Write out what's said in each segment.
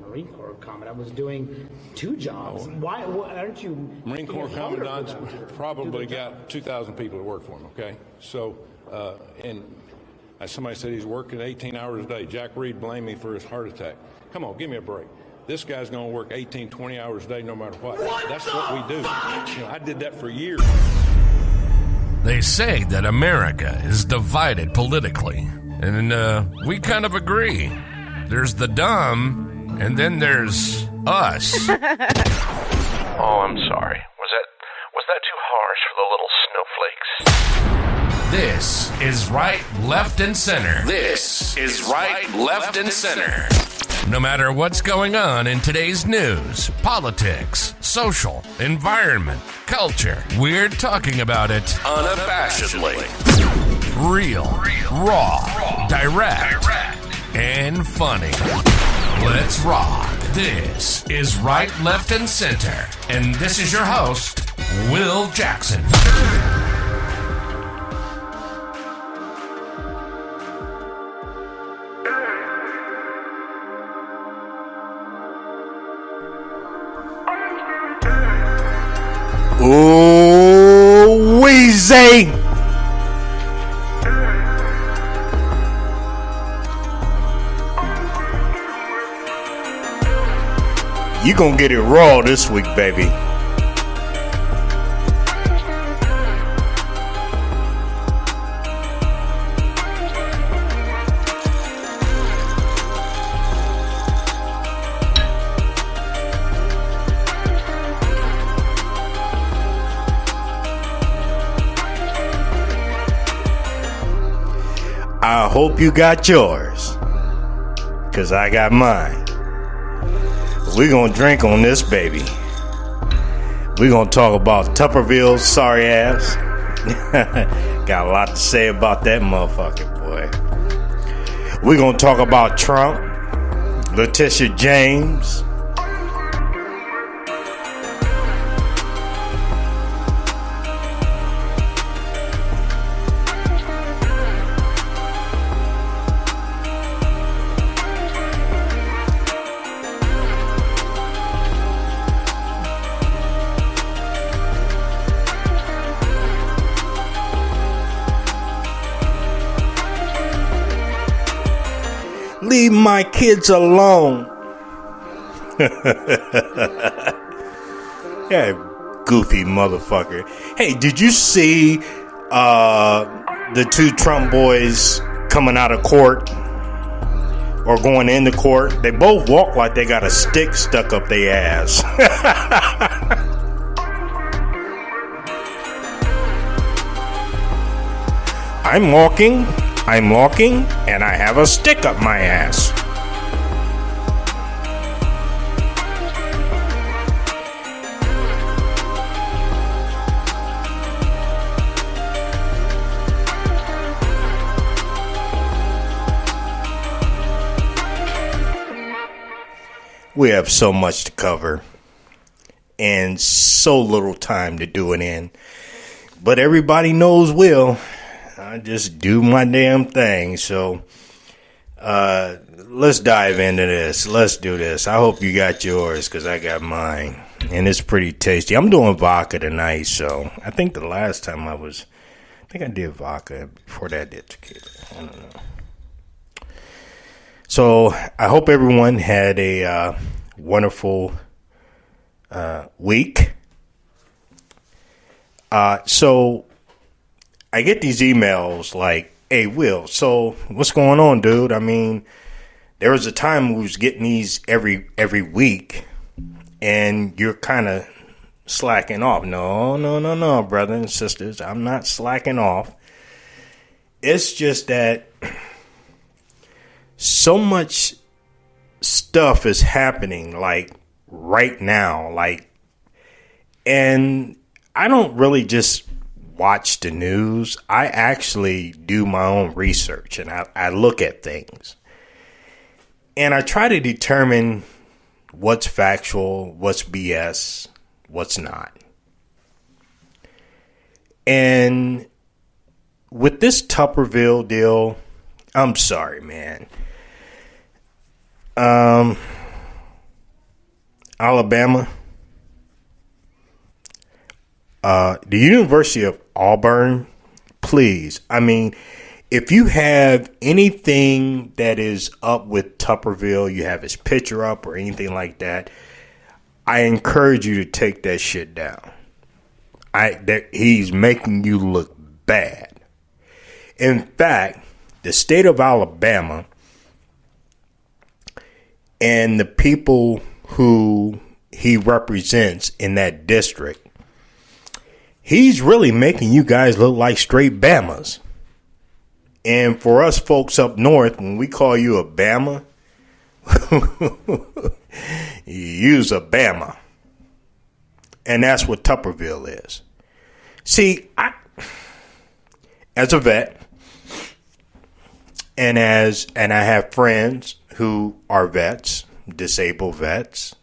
Marine Corps Commandant. I was doing two jobs. Why aren't you? Marine Corps Commandant's probably got 2,000 people that work for him, okay? So, and somebody said he's working 18 hours a day. Jack Reed blamed me for his heart attack. Come on, give me a break. This guy's going to work 18, 20 hours a day no matter what. That's what we do. I did that for years. They say that America is divided politically, and we kind of agree. There's the dumb, and then there's us. Oh, I'm sorry. Was that too harsh for the little snowflakes? This is Right, Left, and Center. This is Right, Left, and Center. No matter what's going on in today's news, politics, social, environment, culture, we're talking about it unabashedly. Real, raw, direct, and funny. Let's rock. This is Right, Left, and Center. And this is your host, Will Jackson. Ooh, Weezy! You gonna get it raw this week, baby. I hope you got yours, 'cause I got mine. We're gonna drink on this baby. We're gonna talk about Tupperville's sorry ass. Got a lot to say about that motherfucker, boy. We're gonna talk about Trump, Letitia James, leave my kids alone. Yeah, goofy motherfucker. Hey, did you see the two Trump boys coming out of court or going into court? They both walk like they got a stick stuck up their ass. I'm walking, and I have a stick up my ass. We have so much to cover and so little time to do it in. But everybody knows Will. I just do my damn thing. So let's dive into this. Let's do this. I hope you got yours, because I got mine. And it's pretty tasty. I'm doing vodka tonight. So I think the last time I did vodka. Before that I did tequila. I don't know. So I hope everyone had a wonderful week. So I get these emails like, hey, Will, so what's going on, dude? I mean, there was a time we was getting these every week, and you're kind of slacking off. No, brothers and sisters. I'm not slacking off. It's just that so much stuff is happening, like, right now. Like, and I don't really just watch the news. I actually do my own research, and I look at things. And I try to determine what's factual, what's BS, what's not. And with this Tupperville deal, I'm sorry, man. Alabama, the University of Auburn, please. I mean, if you have anything that is up with Tuberville, you have his picture up or anything like that, I encourage you to take that shit down. He's making you look bad. In fact, the state of Alabama and the people who he represents in that district, he's really making you guys look like straight Bamas. And for us folks up north, when we call you a Bama, you's a Bama. And that's what Tuberville is. See, as a vet, and I have friends who are vets, disabled vets.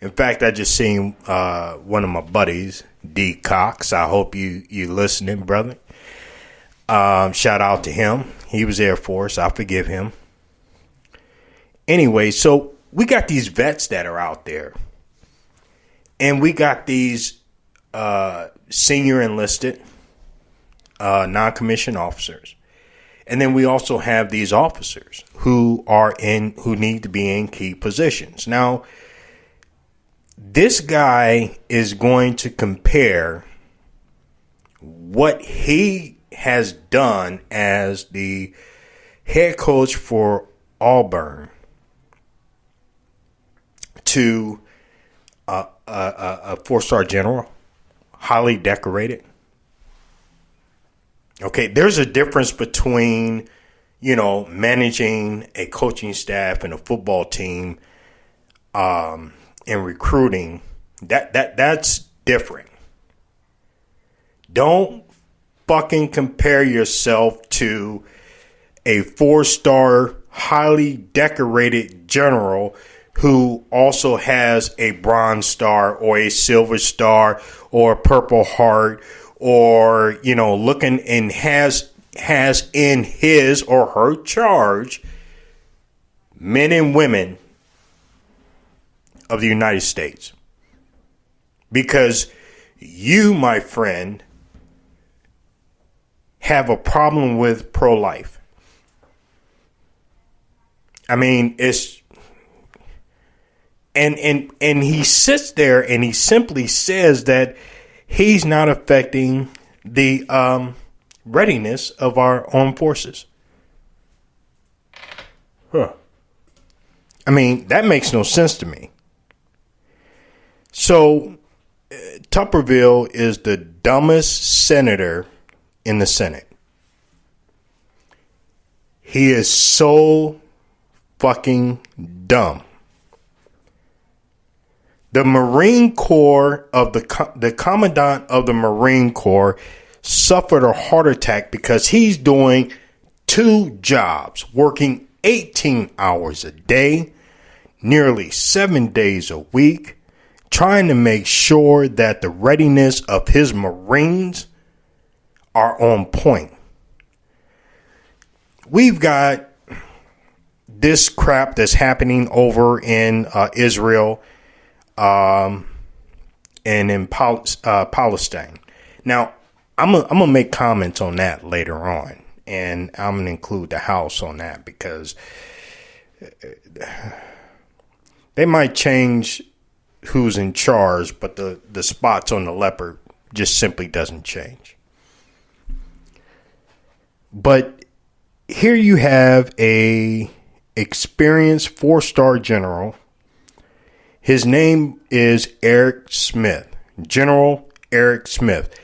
In fact, I just seen one of my buddies, D. Cox. I hope you listening, brother. Shout out to him. He was Air Force. I forgive him. Anyway, so we got these vets that are out there. And we got these senior enlisted non-commissioned officers. And then we also have these officers who need to be in key positions. Now, this guy is going to compare what he has done as the head coach for Auburn to a four-star general, highly decorated. Okay, there's a difference between, managing a coaching staff and a football team and recruiting. That's different. Don't fucking compare yourself to a four-star, highly decorated general who also has a bronze star or a silver star or a purple heart or, looking and has in his or her charge men and women of the United States. Because you, my friend, have a problem with pro-life. I mean, it's and he sits there and he simply says that he's not affecting the readiness of our armed forces. Huh. I mean, that makes no sense to me. So, Tuberville is the dumbest senator in the Senate. He is so fucking dumb. The Marine Corps of the commandant of the Marine Corps suffered a heart attack because he's doing 2 jobs, working 18 hours a day, nearly 7 days a week, trying to make sure that the readiness of his Marines are on point. We've got this crap that's happening over in Israel and in Palestine. Now, I'm gonna make comments on that later on, and I'm gonna include the House on that because they might change who's in charge, but the spots on the leopard just simply doesn't change. But here you have a experienced 4-star general. His name is Eric Smith, General Eric Smith.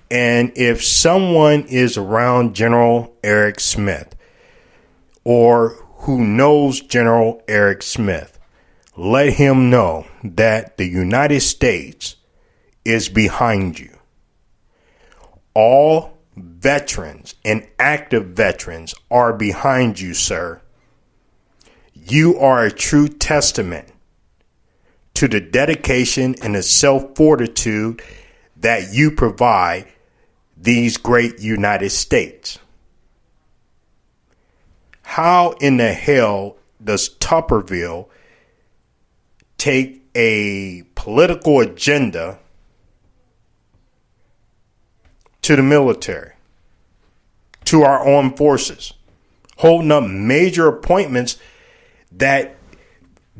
And if someone is around General Eric Smith or who knows General Eric Smith, let him know that the United States is behind you. All veterans and active veterans are behind you, sir. You are a true testament to the dedication and the self-fortitude that you provide these great United States. How in the hell does Tuberville take a political agenda to the military, to our armed forces, holding up major appointments that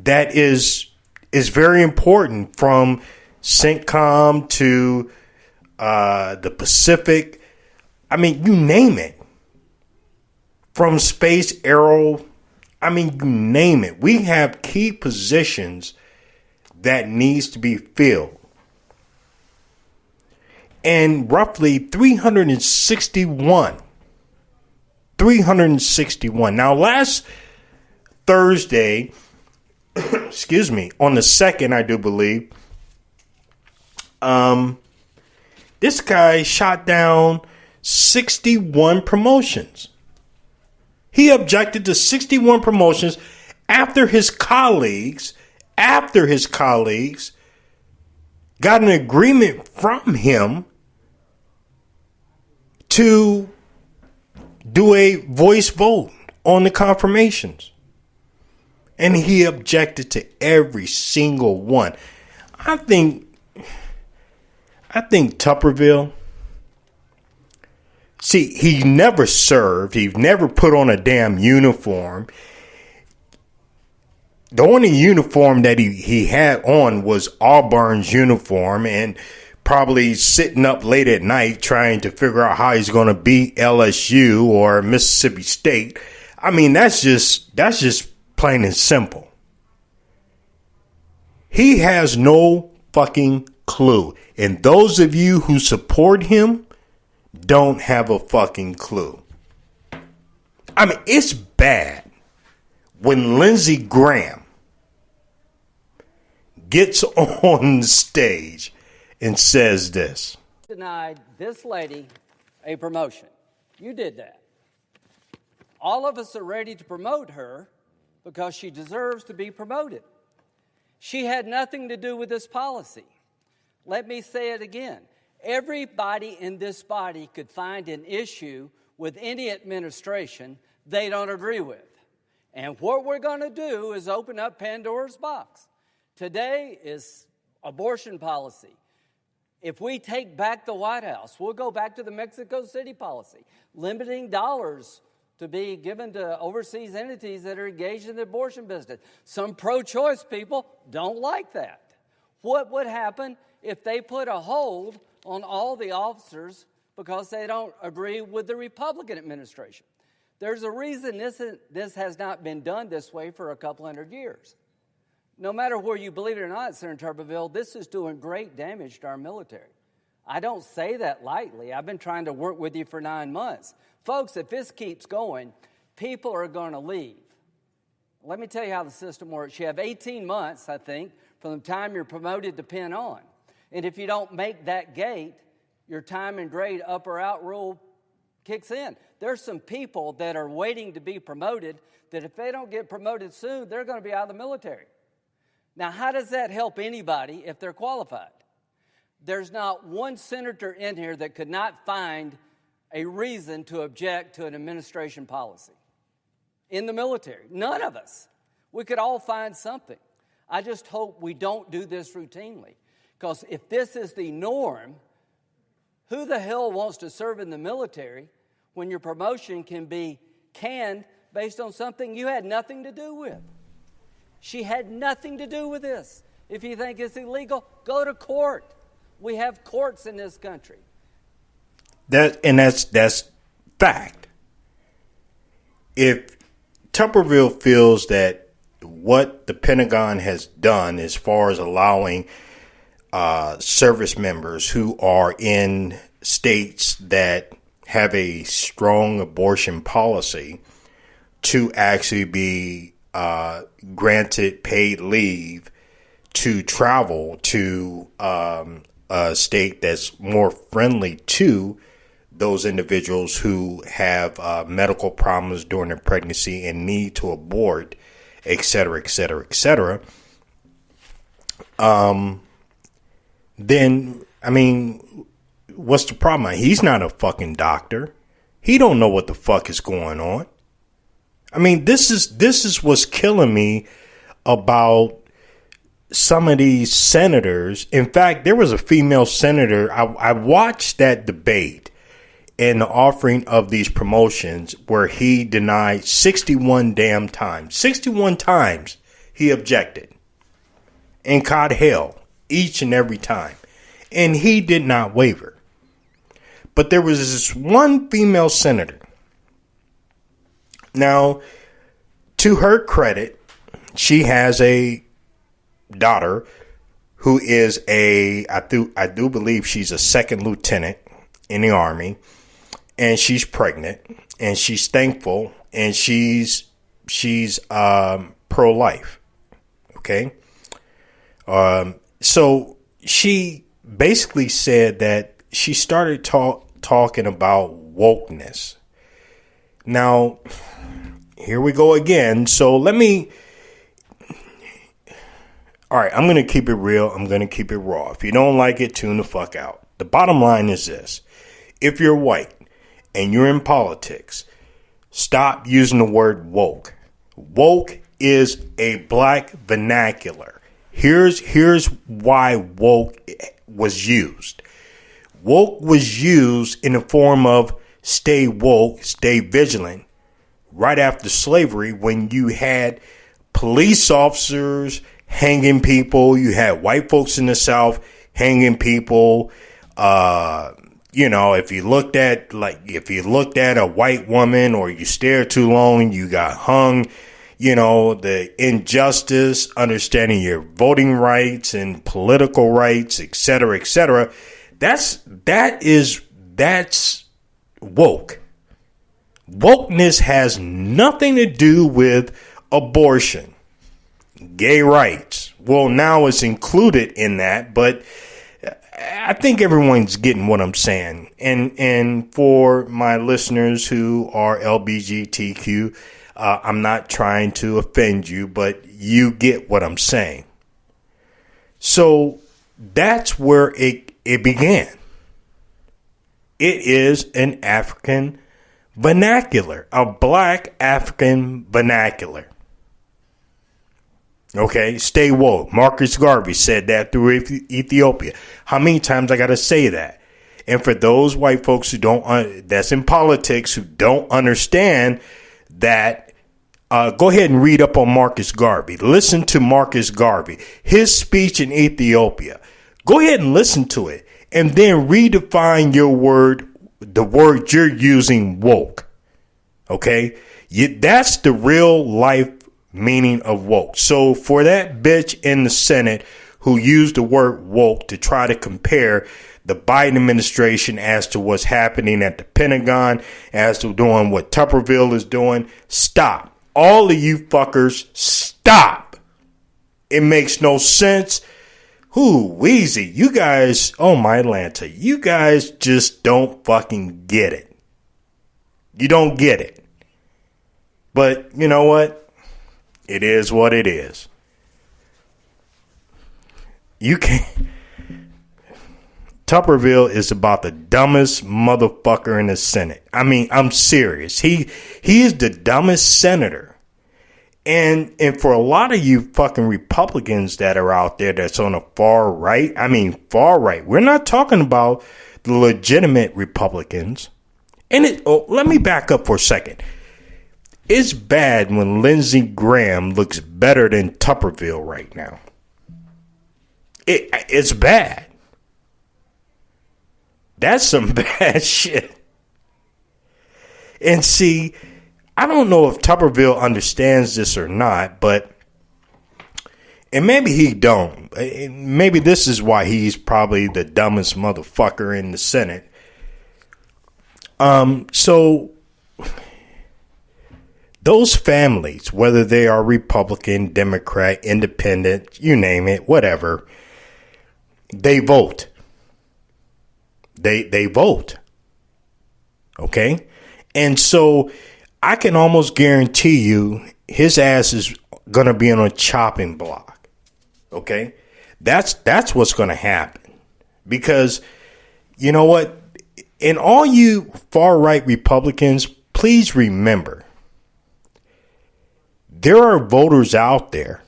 is very important, from CENTCOM to the Pacific. I mean, you name it. From space, aero, I mean, you name it. We have key positions that needs to be filled. And roughly 361. Now, last Thursday, excuse me, on the 2nd, I do believe, this guy shot down 61 promotions. He objected to 61 promotions after his colleagues got an agreement from him to do a voice vote on the confirmations. And he objected to every single one. I think Tupperville, see, he never served. He never put on a damn uniform. The only uniform that he had on was Auburn's uniform, and probably sitting up late at night trying to figure out how he's going to beat LSU or Mississippi State. I mean, that's just plain and simple. He has no fucking clue. And those of you who support him don't have a fucking clue. I mean, it's bad when Lindsey Graham gets on stage and says this. Denied this lady a promotion. You did that. All of us are ready to promote her because she deserves to be promoted. She had nothing to do with this policy. Let me say it again. Everybody in this body could find an issue with any administration they don't agree with. And what we're going to do is open up Pandora's box. Today is abortion policy. If we take back the White House, we'll go back to the Mexico City policy, limiting dollars to be given to overseas entities that are engaged in the abortion business. Some pro-choice people don't like that. What would happen if they put a hold on all the officers because they don't agree with the Republican administration? There's a reason this has not been done this way for a couple hundred years. No matter where you believe it or not, Senator Tuberville, this is doing great damage to our military. I don't say that lightly. I've been trying to work with you for 9 months. Folks, if this keeps going, people are going to leave. Let me tell you how the system works. You have 18 months, I think, from the time you're promoted to pin on. And if you don't make that gate, your time and grade up or out rule kicks in. There's some people that are waiting to be promoted that if they don't get promoted soon, they're going to be out of the military. Now, how does that help anybody if they're qualified? There's not one senator in here that could not find a reason to object to an administration policy in the military. None of us. We could all find something. I just hope we don't do this routinely. Because if this is the norm, who the hell wants to serve in the military when your promotion can be canned based on something you had nothing to do with? She had nothing to do with this. If you think it's illegal, go to court. We have courts in this country. That's fact. If Tuberville feels that what the Pentagon has done as far as allowing service members who are in states that have a strong abortion policy to actually be granted paid leave to travel to a state that's more friendly to those individuals who have medical problems during their pregnancy and need to abort, et cetera, et cetera, et cetera. Then, I mean, what's the problem? He's not a fucking doctor. He don't know what the fuck is going on. I mean, this is what's killing me about some of these senators, in fact, there was a female senator. I watched that debate and the offering of these promotions where he denied 61 damn times. 61 times he objected and caught hell each and every time. And he did not waver. But there was this one female senator. Now, to her credit, she has a daughter who is I do believe she's a second lieutenant in the Army, and she's pregnant, and she's thankful, and she's pro-life. Okay. So she basically said that she started talking about wokeness. Now, here we go again. So all right, I'm going to keep it real. I'm going to keep it raw. If you don't like it, tune the fuck out. The bottom line is this. If you're white and you're in politics, stop using the word woke. Woke is a black vernacular. Here's why woke was used. Woke was used in the form of stay woke, stay vigilant. Right after slavery, when you had police officers hanging people, you had white folks in the South hanging people. If you looked at a white woman or you stared too long, you got hung. The injustice, understanding your voting rights and political rights, et cetera, et cetera. That's woke. Wokeness has nothing to do with abortion, gay rights. Well, now it's included in that, but I think everyone's getting what I'm saying. And for my listeners who are LGBTQ, I'm not trying to offend you, but you get what I'm saying. So that's where it began. It is an African vernacular, a black African vernacular. Okay, stay woke. Marcus Garvey said that through Ethiopia. How many times I got to say that? And for those white folks who that's in politics, who don't understand that, go ahead and read up on Marcus Garvey. Listen to Marcus Garvey, his speech in Ethiopia. Go ahead and listen to it, and then redefine the word you're using, woke. Okay, that's the real life meaning of woke. So for that bitch in the Senate who used the word woke to try to compare the Biden administration as to what's happening at the Pentagon, as to doing what Tuberville is doing, stop. All of you fuckers, stop. It makes no sense. Wheezy, you guys, oh my Atlanta, you guys just don't fucking get it. You don't get it. But you know what? It is what it is. You can't. Tuberville is about the dumbest motherfucker in the Senate. I mean, I'm serious. He is the dumbest senator. And for a lot of you fucking Republicans that are out there that's on the far right, far right. We're not talking about the legitimate Republicans. And let me back up for a second. It's bad when Lindsey Graham looks better than Tuberville right now. It's bad. That's some bad shit. And see, I don't know if Tuberville understands this or not, and maybe he don't. Maybe this is why he's probably the dumbest motherfucker in the Senate. So those families, whether they are Republican, Democrat, Independent, you name it, whatever, they vote. They vote. Okay? And so I can almost guarantee you his ass is going to be on a chopping block. Okay? That's what's going to happen. Because you know what? And all you far right Republicans, please remember, there are voters out there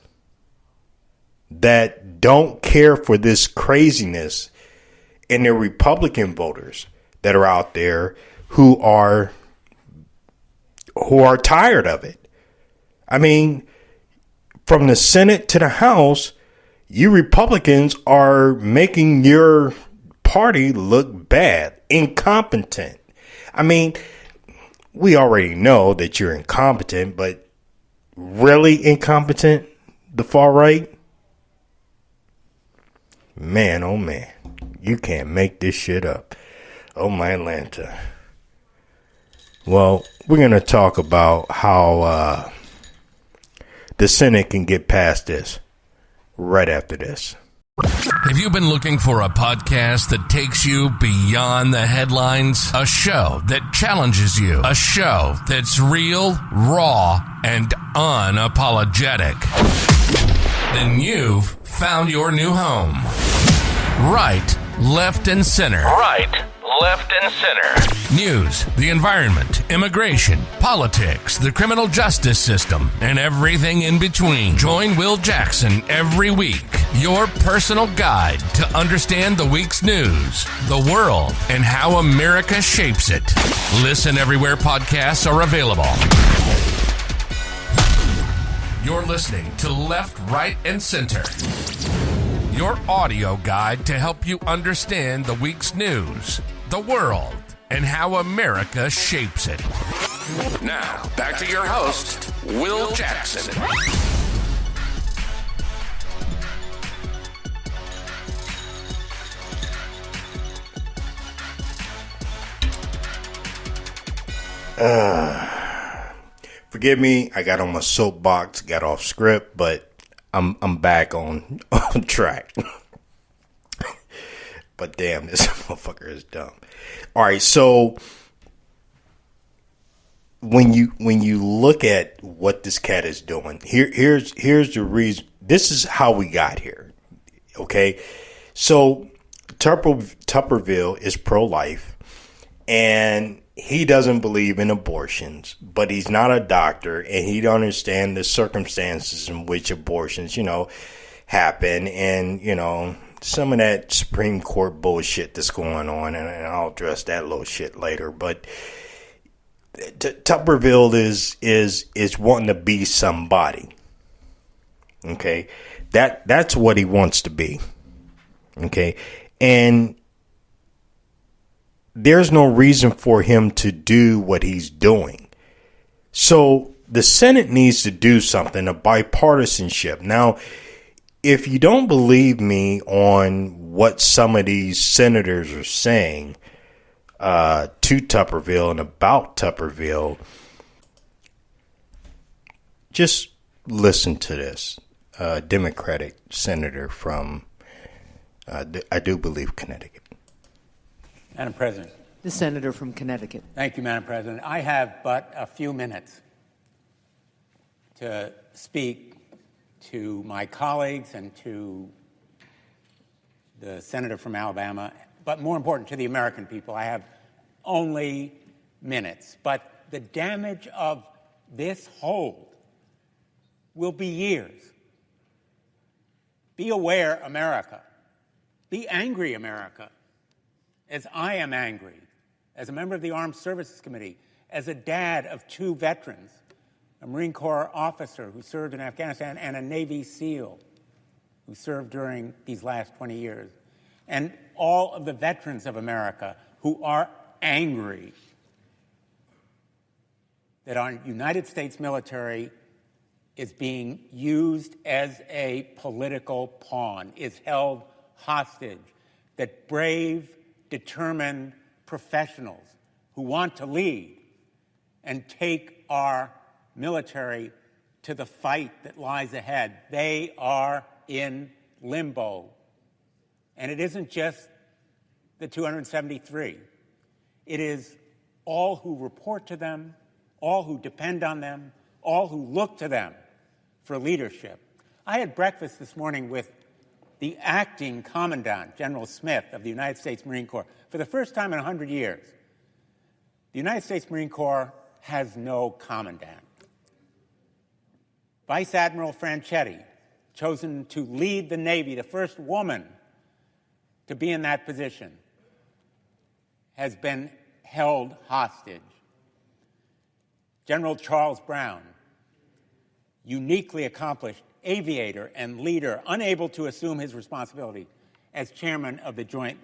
that don't care for this craziness, and they're Republican voters that are out there who are tired of it. I mean, from the Senate to the House, you Republicans are making your party look bad, incompetent. I mean, we already know that you're incompetent, but really incompetent, the far right? Man, oh man, you can't make this shit up. Oh my Atlanta. Well, we're going to talk about how the Senate can get past this right after this. Have you been looking for a podcast that takes you beyond the headlines? A show that challenges you. A show that's real, raw, and unapologetic. Then you've found your new home. Right, Left, and Center. Right, Left, and Center. News, the environment, immigration, politics, the criminal justice system, and everything in between. Join Will Jackson every week, your personal guide to understand the week's news, the world, and how America shapes it. Listen everywhere podcasts are available. You're listening to Left, Right, and Center, your audio guide to help you understand the week's news, the world, and how America shapes it. Now, back to your host, Will Jackson. Forgive me, I got on my soapbox, got off script, but I'm back on track. But damn, this motherfucker is dumb. All right, so when you look at what this cat is doing, here's the reason. This is how we got here. Okay, so Tupperville is pro-life, and he doesn't believe in abortions, but he's not a doctor, and he don't understand the circumstances in which abortions, happen, and some of that Supreme Court bullshit that's going on, and I'll address that little shit later. But Tupperville is wanting to be somebody. Okay, that's what he wants to be. Okay, and there's no reason for him to do what he's doing. So the Senate needs to do something, a bipartisanship. Now, if you don't believe me on what some of these senators are saying to Tupperville and about Tupperville, just listen to this. Democratic senator from, I do believe, Connecticut. Madam President. The senator from Connecticut. Thank you, Madam President. I have but a few minutes to speak to my colleagues and to the senator from Alabama, but more important, to the American people. I have only minutes, but the damage of this hold will be years. Be aware, America. Be angry, America. As I am angry, as a member of the Armed Services Committee, as a dad of 2 veterans, a Marine Corps officer who served in Afghanistan and a Navy SEAL who served during these last 20 years, and all of the veterans of America who are angry that our United States military is being used as a political pawn, is held hostage, that brave, determined professionals who want to lead and take our military to the fight that lies ahead. They are in limbo. And it isn't just the 273. It is all who report to them, all who depend on them, all who look to them for leadership. I had breakfast this morning with the acting commandant, General Smith of the United States Marine Corps. For the first time in 100 years, the United States Marine Corps has no commandant. Vice Admiral Franchetti, chosen to lead the Navy, the first woman to be in that position, has been held hostage. General Charles Brown, uniquely accomplished aviator and leader, unable to assume his responsibility as chairman of the Joint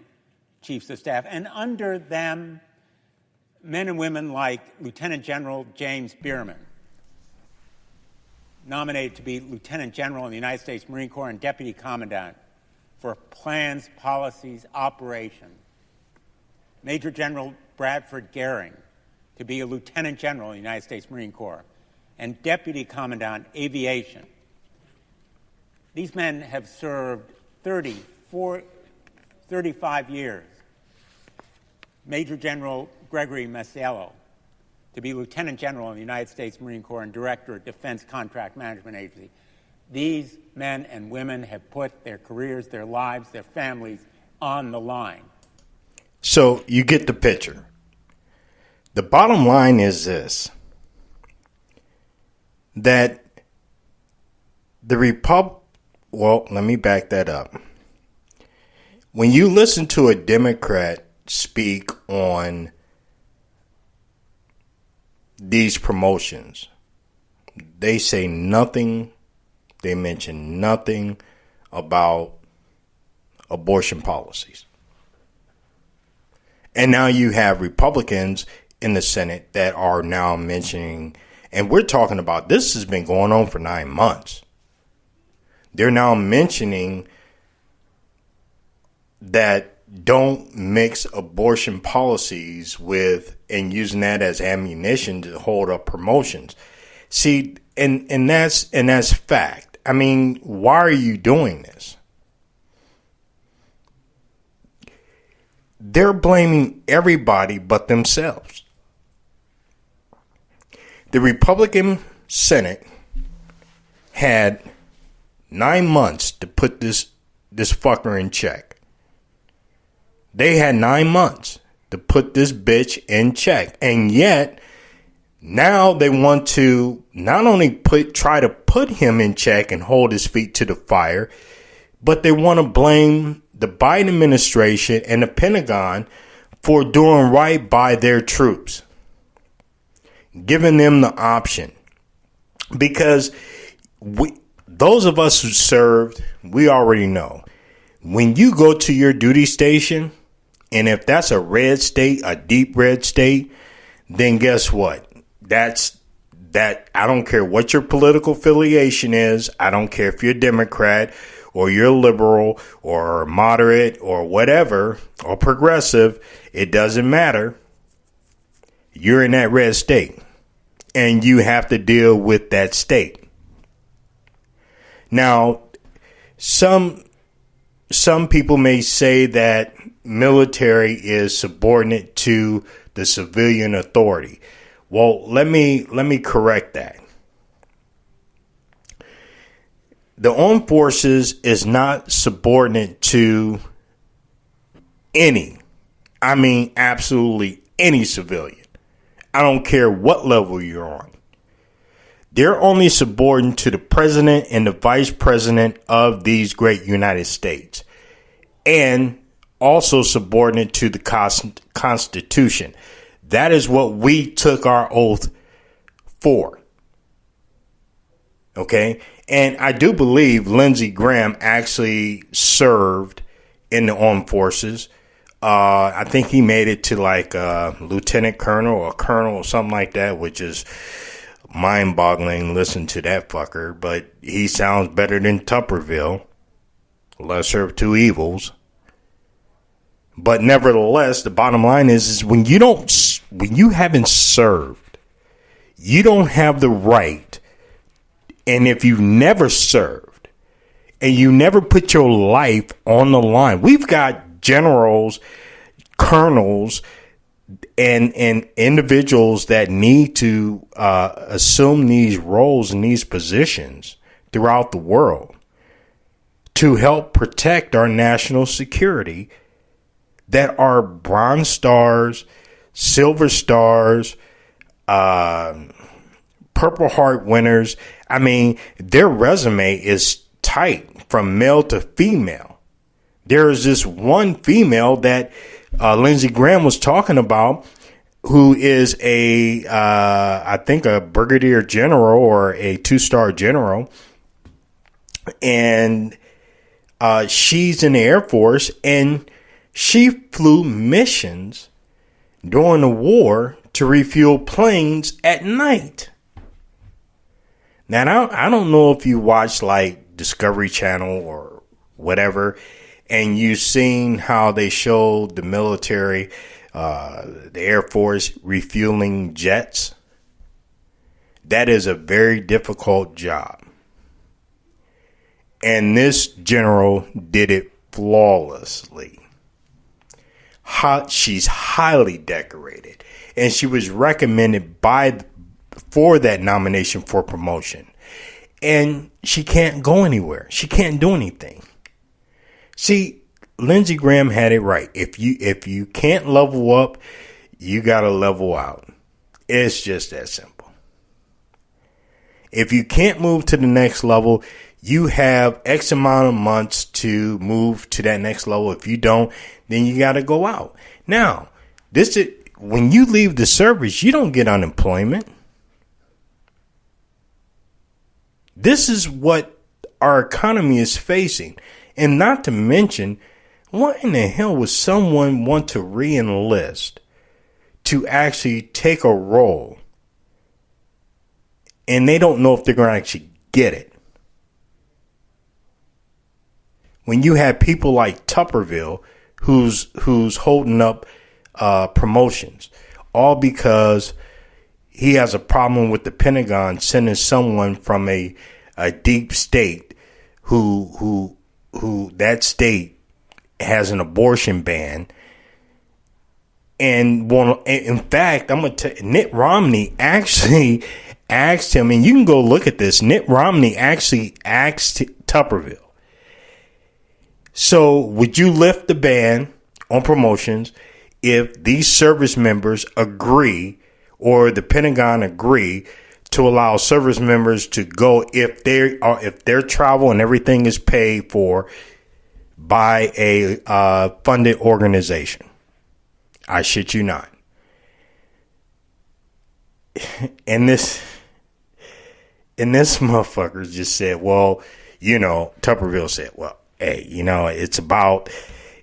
Chiefs of Staff. And under them, men and women like Lieutenant General James Bierman, nominated to be Lieutenant General in the United States Marine Corps and Deputy Commandant for plans, policies, operations. Major General Bradford Goering to be a Lieutenant General in the United States Marine Corps and Deputy Commandant Aviation. These men have served 35 years. Major General Gregory Masiello to be Lieutenant General in the United States Marine Corps and Director at Defense Contract Management Agency. These men and women have put their careers, their lives, their families on the line. So you get the picture. The bottom line is this, that well, let me back that up. When you listen to a Democrat speak on these promotions, they say nothing, they mention nothing about abortion policies. And now you have Republicans in the Senate that are now mentioning, and we're talking about this has been going on for 9 months. They're now mentioning that don't mix abortion policies with and using that as ammunition to hold up promotions. See, and that's fact. I mean, why are you doing this? They're blaming everybody but themselves. The Republican Senate had 9 months to put this fucker in check. They had 9 months to put this bitch in check. And yet, now they want to not only try to put him in check and hold his feet to the fire, but they want to blame the Biden administration and the Pentagon for doing right by their troops, giving them the option. Because those of us who served, we already know, when you go to your duty station, and if that's a red state, a deep red state, then guess what? I don't care what your political affiliation is. I don't care if you're a Democrat or you're liberal or moderate or whatever, or progressive. It doesn't matter. You're in that red state, and you have to deal with that state. Now, some people may say that military is subordinate to the civilian authority. Well, let me correct that. The armed forces is not subordinate to absolutely any civilian. I don't care what level you're on. They're only subordinate to the president and the vice president of these great United States, and also subordinate to the Constitution. That is what we took our oath for. Okay? And I do believe Lindsey Graham actually served in the armed forces. I think he made it to like a lieutenant colonel or colonel or something like that, which is mind-boggling. Listen to that fucker. But he sounds better than Tupperville. Lesser of two evils. But nevertheless, the bottom line is when you haven't served, you don't have the right. And if you've never served and you never put your life on the line, we've got generals, colonels, and individuals that need to assume these roles and these positions throughout the world to help protect our national security, that are Bronze Stars, Silver Stars, Purple Heart winners. I mean, their resume is tight from male to female. There is this one female that Lindsey Graham was talking about, who is I think a brigadier general or a 2-star general. And she's in the Air Force, and she flew missions during the war to refuel planes at night. Now, I don't know if you watch like Discovery Channel or whatever, and you've seen how they showed the military, the Air Force refueling jets. That is a very difficult job. And this general did it flawlessly. She's highly decorated, and she was recommended for that nomination for promotion. And she can't go anywhere. She can't do anything. See, Lindsey Graham had it right. If you can't level up, you got to level out. It's just that simple. If you can't move to the next level, you have X amount of months to move to that next level. If you don't, then you got to go out. Now, when you leave the service, you don't get unemployment. This is what our economy is facing. And not to mention, why in the hell would someone want to re-enlist to actually take a role and they don't know if they're going to actually get it? When you have people like Tuberville who's holding up promotions, all because he has a problem with the Pentagon sending someone from a deep state who that state has an abortion ban. And in fact, I'm going to tell you, Mitt Romney actually asked him, and you can go look at this. Mitt Romney actually asked Tuberville, so would you lift the ban on promotions if these service members agree, or the Pentagon agree, to allow service members to go if their travel and everything is paid for by a funded organization? I shit you not. And this motherfucker just said, well, Tuberville said, well, hey, it's about,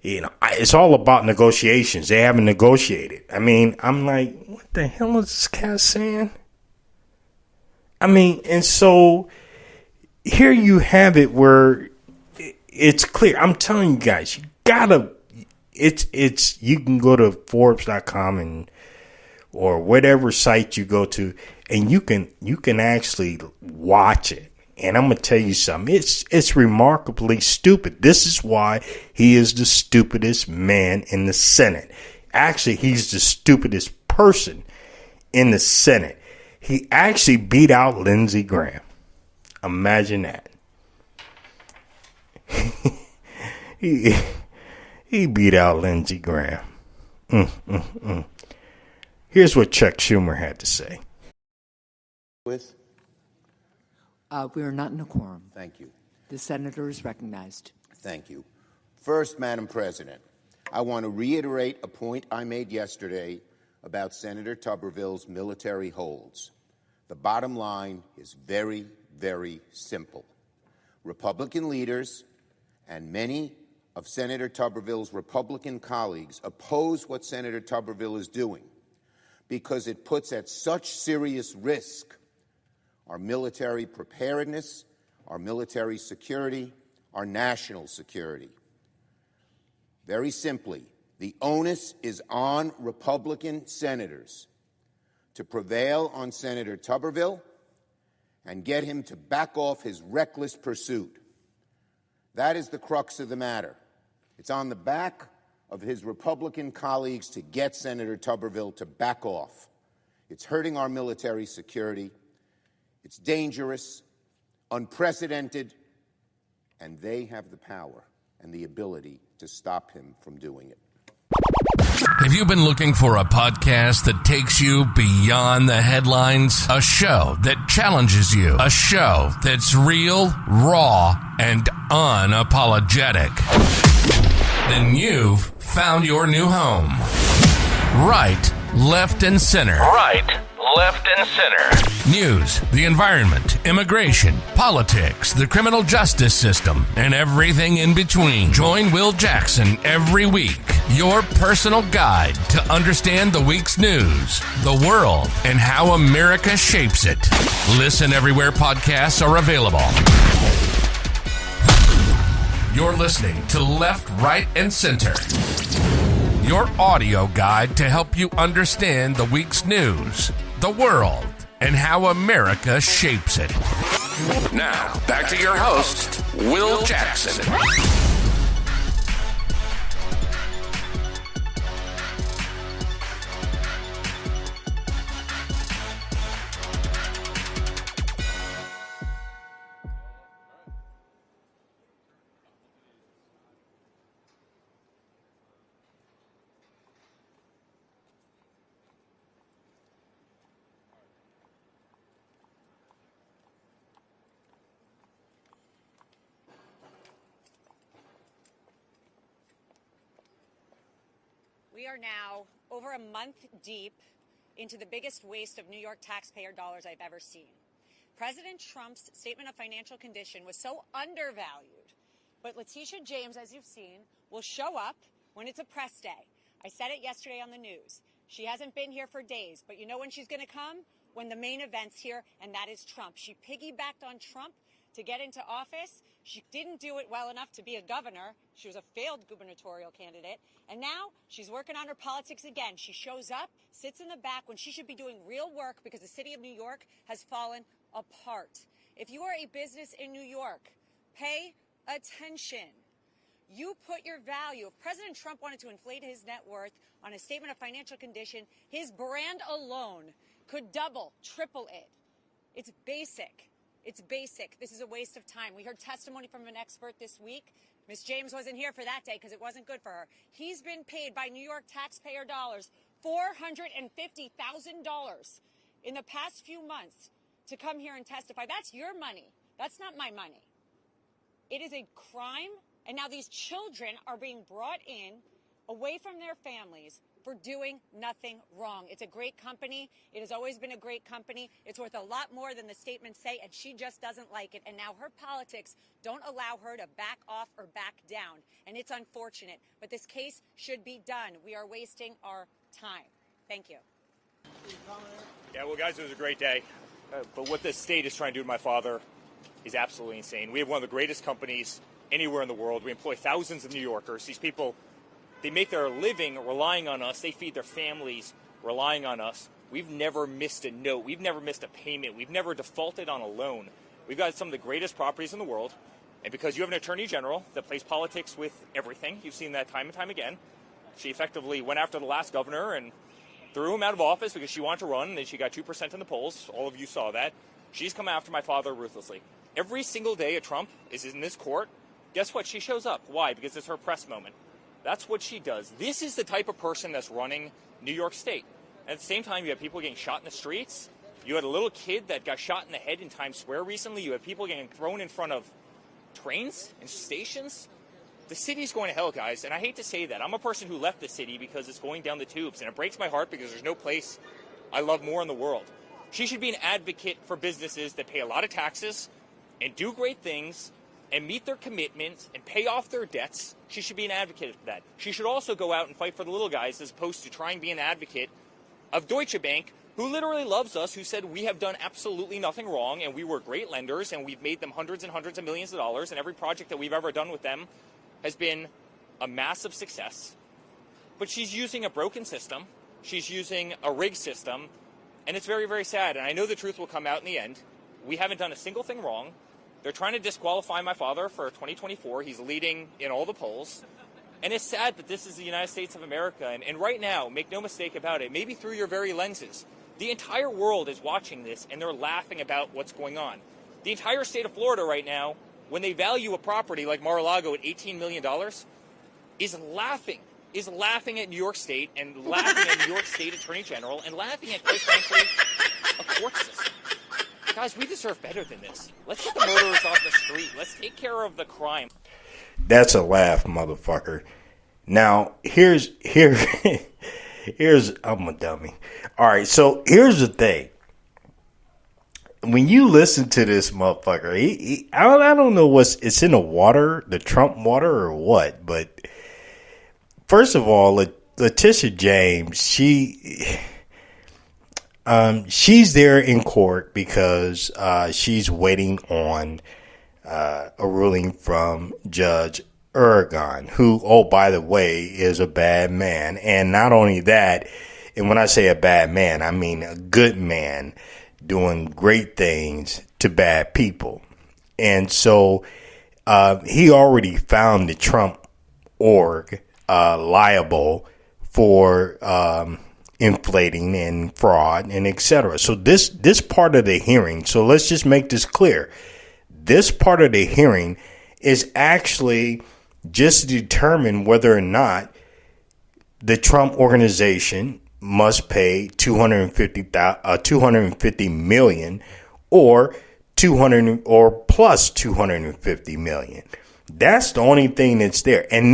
it's all about negotiations. They haven't negotiated. I mean, I'm like, what the hell is this guy saying? I mean, and so here you have it where it's clear. I'm telling you guys, you gotta, you can go to Forbes.com or whatever site you go to, and you can actually watch it. And I'm going to tell you something. It's remarkably stupid. This is why he is the stupidest man in the Senate. Actually, he's the stupidest person in the Senate. He actually beat out Lindsey Graham. Imagine that. He beat out Lindsey Graham. Here's what Chuck Schumer had to say. We are not in a quorum. Thank you. The senator is recognized. Thank you. First, Madam President, I want to reiterate a point I made yesterday about Senator Tuberville's military holds. The bottom line is very, very simple. Republican leaders and many of Senator Tuberville's Republican colleagues oppose what Senator Tuberville is doing because it puts at such serious risk our military preparedness, our military security, our national security. Very simply, the onus is on Republican senators to prevail on Senator Tuberville and get him to back off his reckless pursuit. That is the crux of the matter. It's on the back of his Republican colleagues to get Senator Tuberville to back off. It's hurting our military security. It's dangerous, unprecedented, and they have the power and the ability to stop him from doing it. Have you been looking for a podcast that takes you beyond the headlines? A show that challenges you. A show that's real, raw, and unapologetic. Then you've found your new home. Right, Left, and Center. Right, Left, and Center. News, the environment, immigration, politics, the criminal justice system, and everything in between. Join Will Jackson every week, your personal guide to understand the week's news, the world, and how America shapes it. Listen everywhere podcasts are available. You're listening to Left, Right, and Center, your audio guide to help you understand the week's news, the world, and how America shapes it. Now, back to your host, Will Jackson. We are now over a month deep into the biggest waste of New York taxpayer dollars I've ever seen. President Trump's statement of financial condition was so undervalued, but Letitia James, as you've seen, will show up when it's a press day. I said it yesterday on the news. She hasn't been here for days, but you know when she's going to come? When the main event's here, and that is Trump. She piggybacked on Trump to get into office. She didn't do it well enough to be a governor. She was a failed gubernatorial candidate. And now she's working on her politics again. She shows up, sits in the back when she should be doing real work because the city of New York has fallen apart. If you are a business in New York, pay attention. You put your value. If President Trump wanted to inflate his net worth on a statement of financial condition, his brand alone could double, triple it. It's basic. It's basic. This is a waste of time. We heard testimony from an expert this week. Ms. James wasn't here for that day because it wasn't good for her. He's been paid by New York taxpayer dollars $450,000 in the past few months to come here and testify. That's your money. That's not my money. It is a crime, and now these children are being brought in away from their families for doing nothing wrong. It's a great company. It has always been a great company. It's worth a lot more than the statements say, and she just doesn't like it. And now her politics don't allow her to back off or back down. And it's unfortunate. But this case should be done. We are wasting our time. Thank you. Yeah, well, guys, it was a great day. But what this state is trying to do to my father is absolutely insane. We have one of the greatest companies anywhere in the world. We employ thousands of New Yorkers. These people, they make their living relying on us. They feed their families relying on us. We've never missed a note. We've never missed a payment. We've never defaulted on a loan. We've got some of the greatest properties in the world. And because you have an attorney general that plays politics with everything, you've seen that time and time again. She effectively went after the last governor and threw him out of office because she wanted to run, and then she got 2% in the polls. All of you saw that. She's come after my father ruthlessly. Every single day a Trump is in this court, guess what? She shows up. Why? Because it's her press moment. That's what she does. This is the type of person that's running New York State. At the same time, you have people getting shot in the streets. You had a little kid that got shot in the head in Times Square recently. You have people getting thrown in front of trains and stations. The city's going to hell, guys, and I hate to say that. I'm a person who left the city because it's going down the tubes, and it breaks my heart because there's no place I love more in the world. She should be an advocate for businesses that pay a lot of taxes and do great things and meet their commitments and pay off their debts. She should be an advocate for that. She should also go out and fight for the little guys as opposed to trying to be an advocate of Deutsche Bank, who literally loves us, who said we have done absolutely nothing wrong and we were great lenders and we've made them hundreds and hundreds of millions of dollars, and every project that we've ever done with them has been a massive success. But she's using a broken system. She's using a rigged system, and it's very, very sad. And I know the truth will come out in the end. We haven't done a single thing wrong. They're trying to disqualify my father for 2024. He's leading in all the polls. And it's sad that this is the United States of America. And right now, make no mistake about it, maybe through your very lenses, the entire world is watching this, and they're laughing about what's going on. The entire state of Florida right now, when they value a property like Mar-a-Lago at $18 million, is laughing is laughing at New York State and laughing at New York State Attorney General and laughing at, quite frankly, a court system. Guys, we deserve better than this. Let's get the murderers off the street. Let's take care of the crime. That's a laugh, motherfucker. Now, here's I'm a dummy. All right, so here's the thing. When you listen to this motherfucker, I don't know it's in the water, the Trump water or what, but first of all, Letitia James, she's there in court because she's waiting on a ruling from Judge Erdogan, who, oh, by the way, is a bad man. And not only that, and when I say a bad man, I mean a good man doing great things to bad people. And so he already found the Trump org liable for inflating and fraud and etc. So this part of the hearing, so let's just make this clear. This part of the hearing is actually just to determine whether or not the Trump organization must pay $250 million or plus $250 million. That's the only thing that's there. And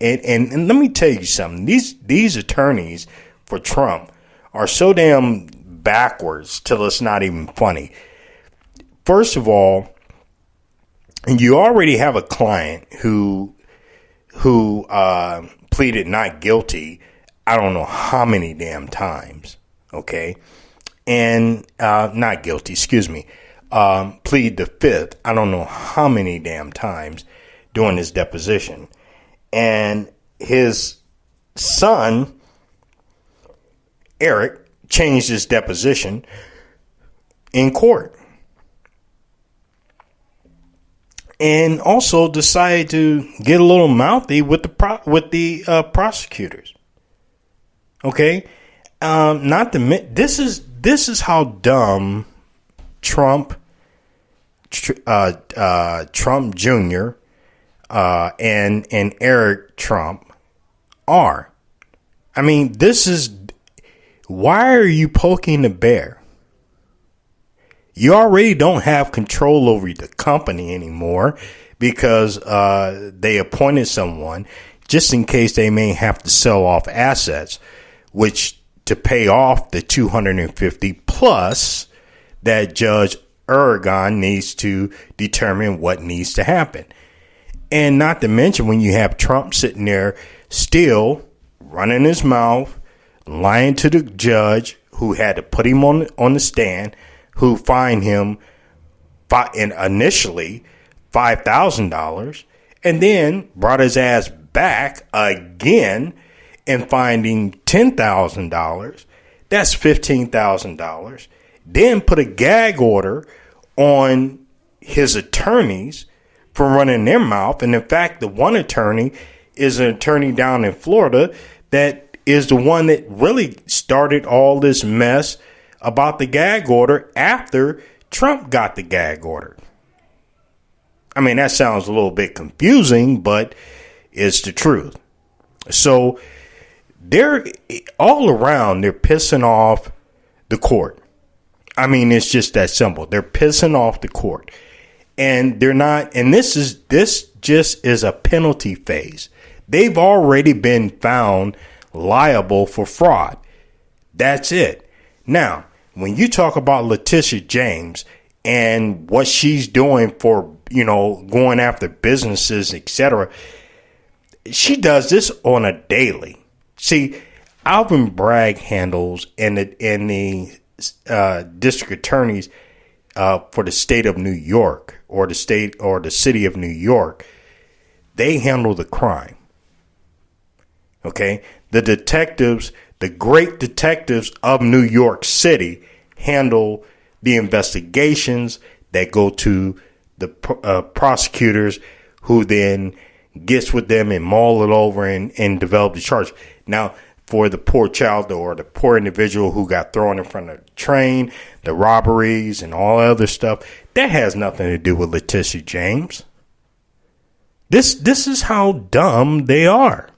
and let me tell you something. These attorneys for Trump are so damn backwards till it's not even funny. First of all, you already have a client who pleaded not guilty, I don't know how many damn times, okay? And not guilty, excuse me, plead the fifth, I don't know how many damn times during his deposition. And his son, Eric, changed his deposition in court. And also decided to get a little mouthy with the prosecutors. Okay, this is how dumb Trump Jr. And Eric Trump are. I mean, why are you poking the bear? You already don't have control over the company anymore because they appointed someone just in case they may have to sell off assets, which to pay off the 250 plus that Judge Erdogan needs to determine what needs to happen. And not to mention when you have Trump sitting there still running his mouth, lying to the judge who had to put him on the stand, who fined him initially $5,000 and then brought his ass back again and finding $10,000. That's $15,000. Then put a gag order on his attorneys for running their mouth. And in fact, the one attorney is an attorney down in Florida that is the one that really started all this mess about the gag order after Trump got the gag order. I mean, that sounds a little bit confusing, but it's the truth. So they're all around, they're pissing off the court. I mean, it's just that simple. They're pissing off the court. And they're not, and this just is a penalty phase. They've already been found liable for fraud. That's it. Now, when you talk about Letitia James and what she's doing for, going after businesses, etc., she does this on a daily. See, Alvin Bragg handles and the district attorneys for the state of New York or the city of New York, they handle the crime. Okay, the detectives, the great detectives of New York City, handle the investigations that go to the prosecutors, who then gets with them and mull it over and develop the charge. Now, for the poor child or the poor individual who got thrown in front of the train, the robberies and all other stuff, that has nothing to do with Letitia James. This is how dumb they are.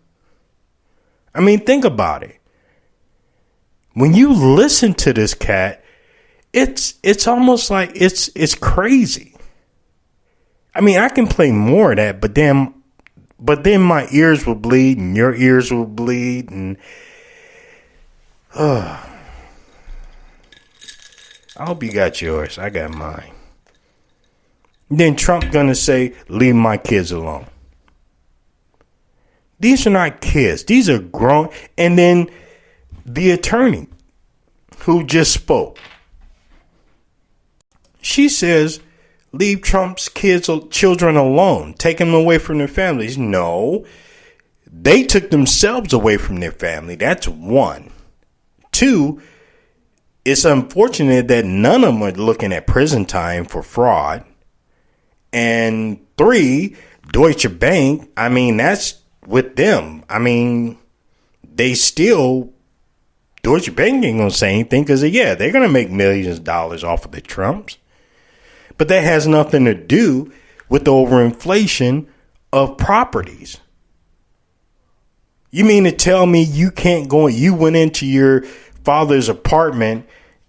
I mean, think about it. When you listen to this cat, it's almost like it's crazy. I mean, I can play more of that, but then my ears will bleed and your ears will bleed, and I hope you got yours. I got mine. Then Trump gonna say, leave my kids alone. These are not kids. These are grown. And then the attorney who just spoke, she says, leave Trump's children alone. Take them away from their families. No, they took themselves away from their family. That's one. Two, it's unfortunate that none of them are looking at prison time for fraud. And three, Deutsche Bank, I mean, that's with them. I mean, Deutsche Bank ain't going to say anything because, yeah, they're going to make millions of dollars off of the Trumps. But that has nothing to do with the overinflation of properties. You mean to tell me you went into your father's apartment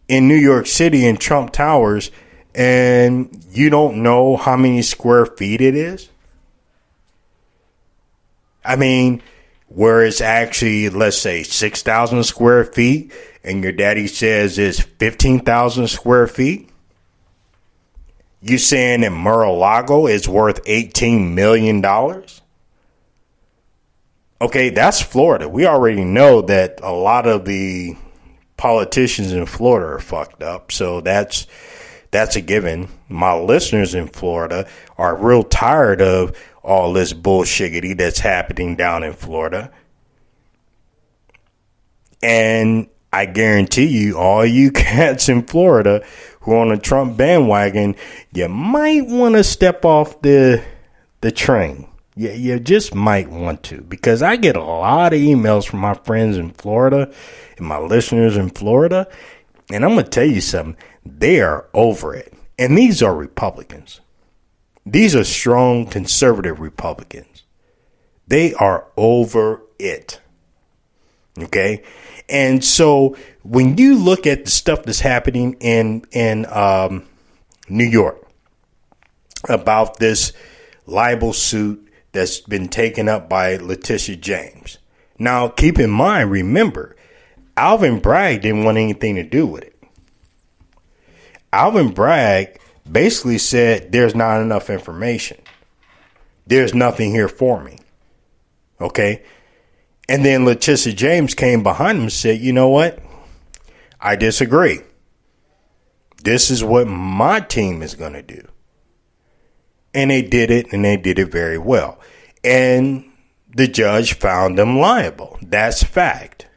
in New York City in Trump Towers and you don't know how many square feet it is? I mean, where it's actually, let's say, 6,000 square feet and your daddy says it's 15,000 square feet? You saying that Mar-a-Lago is worth $18 million? Okay, that's Florida. We already know that a lot of the politicians in Florida are fucked up. So that's a given. My listeners in Florida are real tired of all this bullshiggity that's happening down in Florida. And I guarantee you, all you cats in Florida who are on a Trump bandwagon, you might want to step off the train. Yeah, you just might want to, because I get a lot of emails from my friends in Florida and my listeners in Florida. And I'm going to tell you something. They are over it. And these are Republicans. These are strong conservative Republicans. They are over it. Okay. And so when you look at the stuff that's happening in New York about this libel suit that's been taken up by Letitia James. Now, keep in mind, remember, Alvin Bragg didn't want anything to do with it. Alvin Bragg basically said there's not enough information. There's nothing here for me. Okay. And then Letitia James came behind him and said, you know what? I disagree. This is what my team is going to do. And they did it, and they did it very well. And the judge found them liable. That's fact.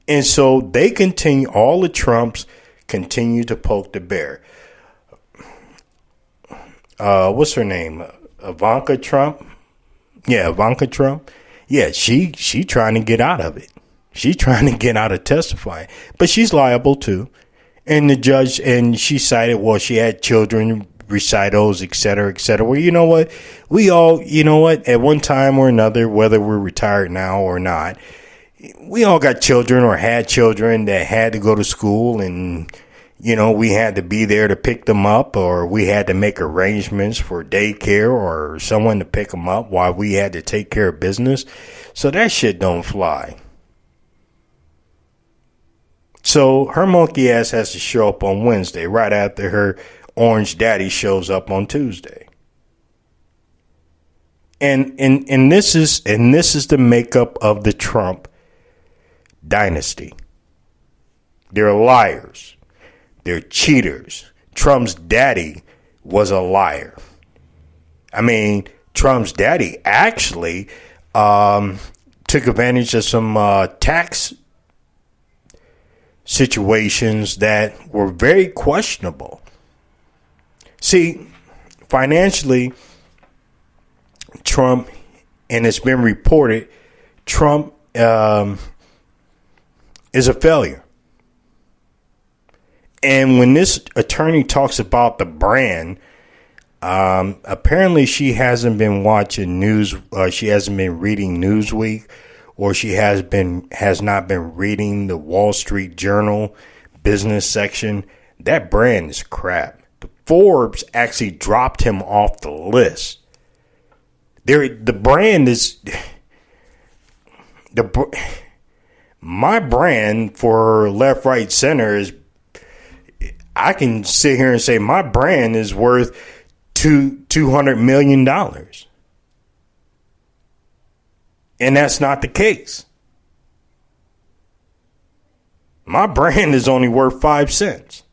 And so they continue, all the Trumps continue to poke the bear. What's her name? Ivanka Trump? Yeah, Ivanka Trump. Yeah, she trying to get out of it. She's trying to get out of testifying. But she's liable too. And the judge, and she cited, well, she had children, recitals, et cetera, et cetera. Well, you know what? We all, you know what? At one time or another, whether we're retired now or not, we all got children or had children that had to go to school, and, you know, we had to be there to pick them up, or we had to make arrangements for daycare or someone to pick them up while we had to take care of business. So that shit don't fly. So her monkey ass has to show up on Wednesday right after her orange daddy shows up on Tuesday. And this is the makeup of the Trump dynasty. They're liars. They're cheaters. Trump's daddy was a liar. I mean, Trump's daddy actually took advantage of some tax situations that were very questionable. See, financially, Trump, and it's been reported, Trump is a failure. And when this attorney talks about the brand, Apparently, she hasn't been watching news. She hasn't been reading Newsweek, or she has not been reading the Wall Street Journal business section. That brand is crap. The Forbes actually dropped him off the list. The brand is my brand for left, right, center is. I can sit here and say my brand is worth $200 million. And that's not the case. My brand is only worth 5 cents.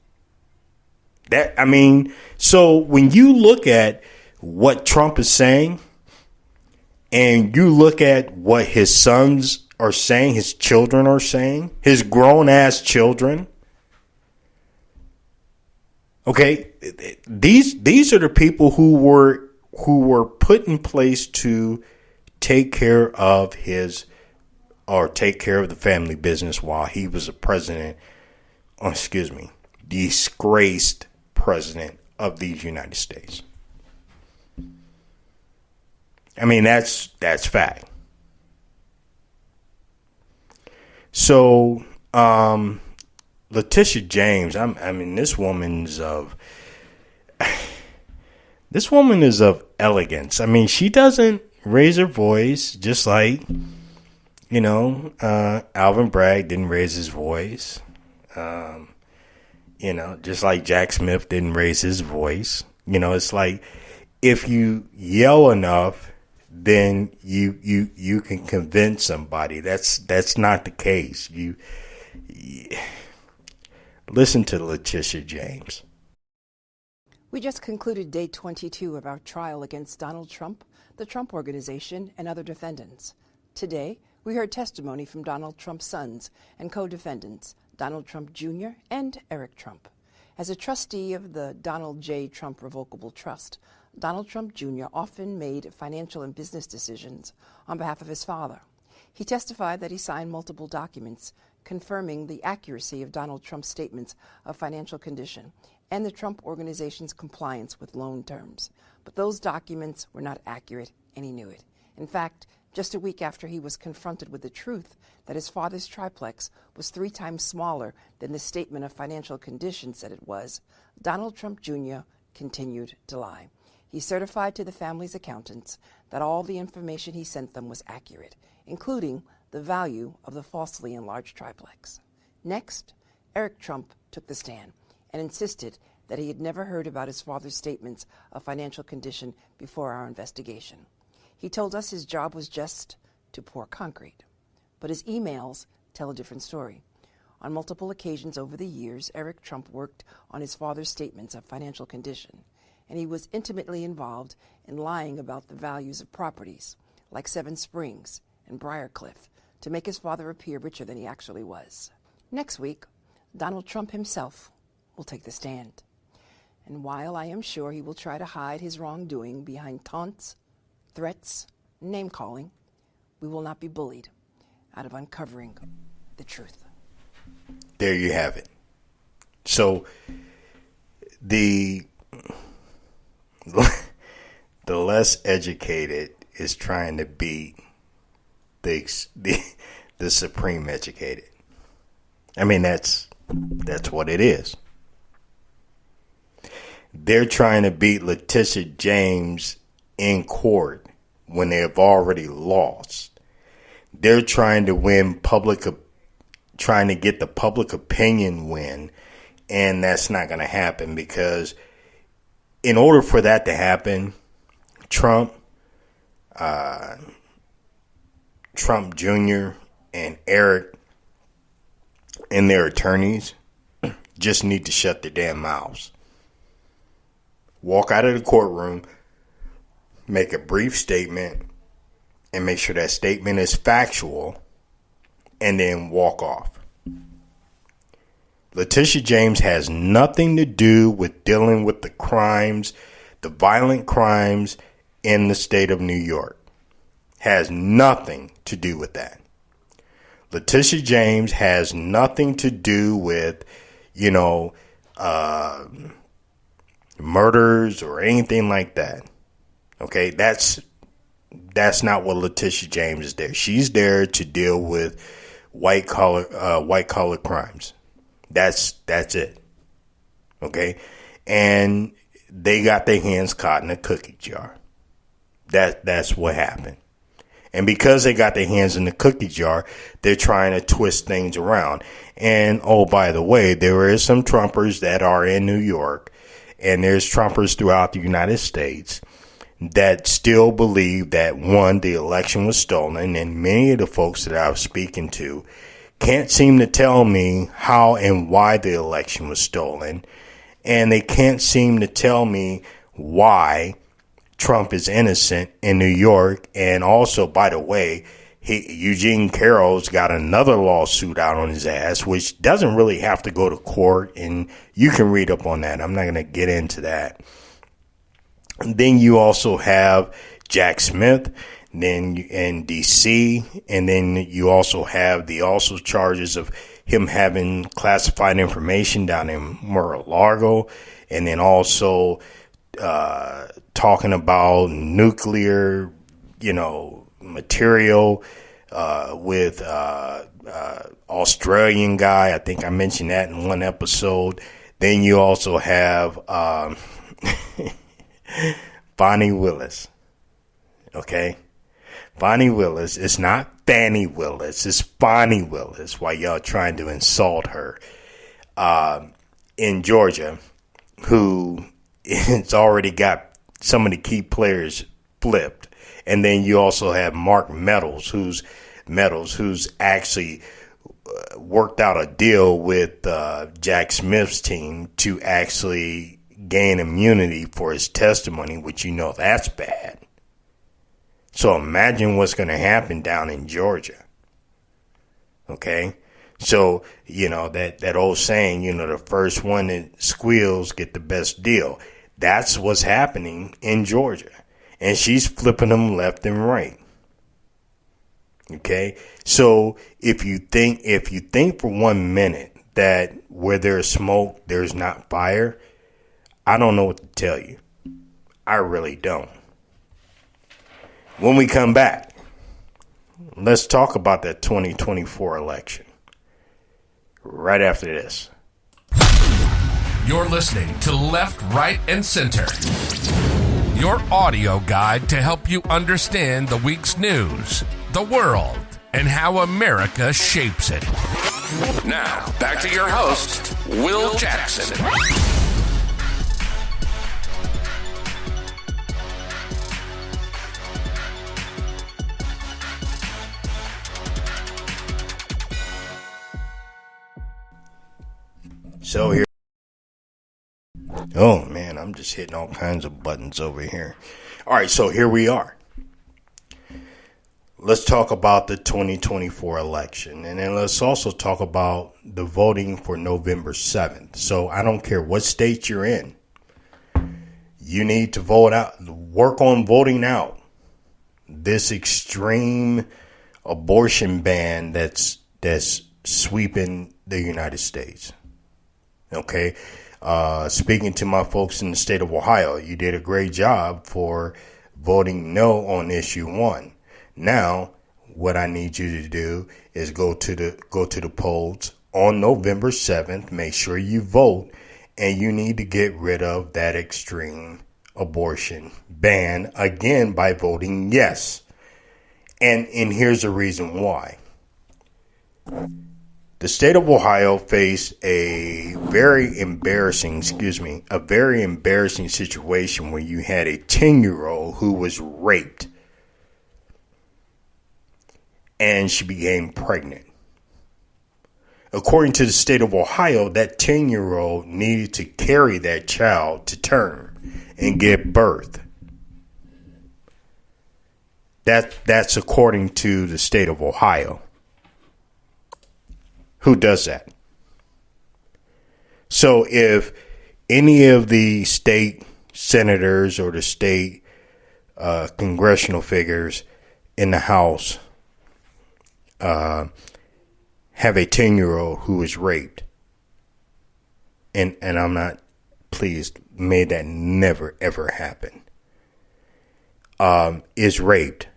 So when you look at what Trump is saying and you look at what his sons are saying, his children are saying, his grown ass children, okay, these are the people who were put in place to take care of the family business while he was a president. Disgraced president of these United States. I mean, that's fact. So, Letitia James, this woman is of elegance. I mean, she doesn't raise her voice, just like, Alvin Bragg didn't raise his voice. Just like Jack Smith didn't raise his voice. It's like if you yell enough, then you can convince somebody. That's not the case. You listen to Letitia James. We just concluded day 22 of our trial against Donald Trump, the Trump Organization, and other defendants. Today, we heard testimony from Donald Trump's sons and co-defendants, Donald Trump Jr. and Eric Trump. As a trustee of the Donald J. Trump Revocable Trust, Donald Trump Jr. often made financial and business decisions on behalf of his father. He testified that he signed multiple documents confirming the accuracy of Donald Trump's statements of financial condition and the Trump Organization's compliance with loan terms. But those documents were not accurate, and he knew it. In fact, just a week after he was confronted with the truth that his father's triplex was 3 times smaller than the statement of financial condition said it was, Donald Trump Jr. continued to lie. He certified to the family's accountants that all the information he sent them was accurate, including the value of the falsely enlarged triplex. Next, Eric Trump took the stand and insisted that he had never heard about his father's statements of financial condition before our investigation. He told us his job was just to pour concrete. But his emails tell a different story. On multiple occasions over the years, Eric Trump worked on his father's statements of financial condition, and he was intimately involved in lying about the values of properties like Seven Springs and Briarcliff to make his father appear richer than he actually was. Next week, Donald Trump himself will take the stand. And while I am sure he will try to hide his wrongdoing behind taunts, threats, and name-calling, we will not be bullied out of uncovering the truth. There you have it. So the less educated is trying to beat the supreme educated. I mean, that's what it is. They're trying to beat Letitia James in court when they have already lost. They're trying to trying to get the public opinion win, and that's not going to happen, because in order for that to happen, Trump Jr. and Eric and their attorneys just need to shut their damn mouths. Walk out of the courtroom, make a brief statement, and make sure that statement is factual, and then walk off. Letitia James has nothing to do with dealing with the crimes, the violent crimes in the state of New York. Has nothing to do with that. Letitia James has nothing to do with, murders or anything like that. Okay, that's not what Letitia James is there. She's there to deal with white collar crimes. That's it. Okay, and they got their hands caught in a cookie jar. That's what happened. And because they got their hands in the cookie jar, they're trying to twist things around. And, oh, by the way, there is some Trumpers that are in New York, and there's Trumpers throughout the United States that still believe that, one, the election was stolen, and many of the folks that I was speaking to can't seem to tell me how and why the election was stolen, and they can't seem to tell me why Trump is innocent in New York. And also, by the way, Eugene Carroll's got another lawsuit out on his ass, which doesn't really have to go to court, and you can read up on that. I'm not going to get into that. And then you also have Jack Smith, then in D.C., and then you also have the charges of him having classified information down in Mar-a-Lago, and then also talking about nuclear, material with Australian guy. I think I mentioned that in one episode. Then you also have Bonnie Willis. Okay? Bonnie Willis. It's not Fannie Willis. It's Bonnie Willis. While y'all trying to insult her in Georgia, who it's already got some of the key players flipped. And then you also have Mark Meadows, who's actually worked out a deal with Jack Smith's team to actually gain immunity for his testimony, which that's bad. So imagine what's going to happen down in Georgia. Okay? So, that old saying, the first one that squeals get the best deal. That's what's happening in Georgia. And she's flipping them left and right. Okay? So if you think for 1 minute that where there's smoke, there's not fire, I don't know what to tell you. I really don't. When we come back, let's talk about that 2024 election. Right after this. You're listening to Left, Right, and Center, your audio guide to help you understand the week's news, the world, and how America shapes it. Now, back to your host, Will Jackson. So here. Oh man, I'm just hitting all kinds of buttons over here. All right, so here we are. Let's talk about the 2024 election, and then let's also talk about the voting for November 7th. So I don't care what state you're in. You need to vote out, work on voting out this extreme abortion ban that's sweeping the United States. Okay, speaking to my folks in the state of Ohio, you did a great job for voting no on issue 1. Now, what I need you to do is go to the polls on November 7th. Make sure you vote, and you need to get rid of that extreme abortion ban again by voting yes. And here's the reason why. The state of Ohio faced a very embarrassing situation where you had a 10-year-old who was raped and she became pregnant. According to the state of Ohio, that 10-year-old needed to carry that child to term and give birth. That's according to the state of Ohio. Who does that? So if any of the state senators or the state congressional figures in the House have a 10-year-old who is raped, and I'm not please, may that never, ever happen, is raped,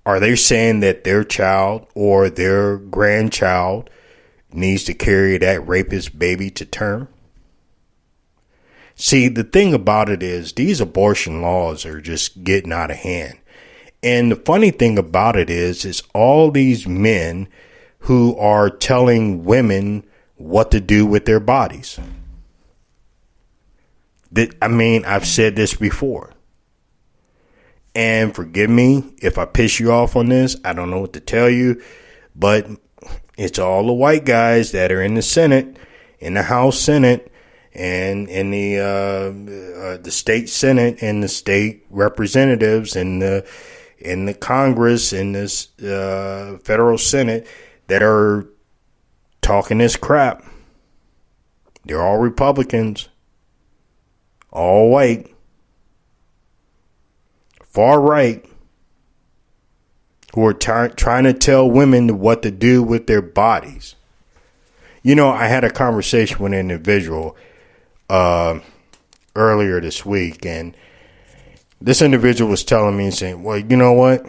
are they saying that their child or their grandchild needs to carry that rapist baby to term? See, the thing about it is these abortion laws are just getting out of hand. And the funny thing about it is all these men who are telling women what to do with their bodies. I mean, I've said this before. And forgive me if I piss you off on this. I don't know what to tell you. But it's all the white guys that are in the Senate, in the House Senate, and in the state Senate and the state representatives and in the Congress and this federal Senate that are talking this crap. They're all Republicans, all white, far right, who are trying to tell women what to do with their bodies. You know, I had a conversation with an individual earlier this week, and this individual was telling me and saying, well, you know what?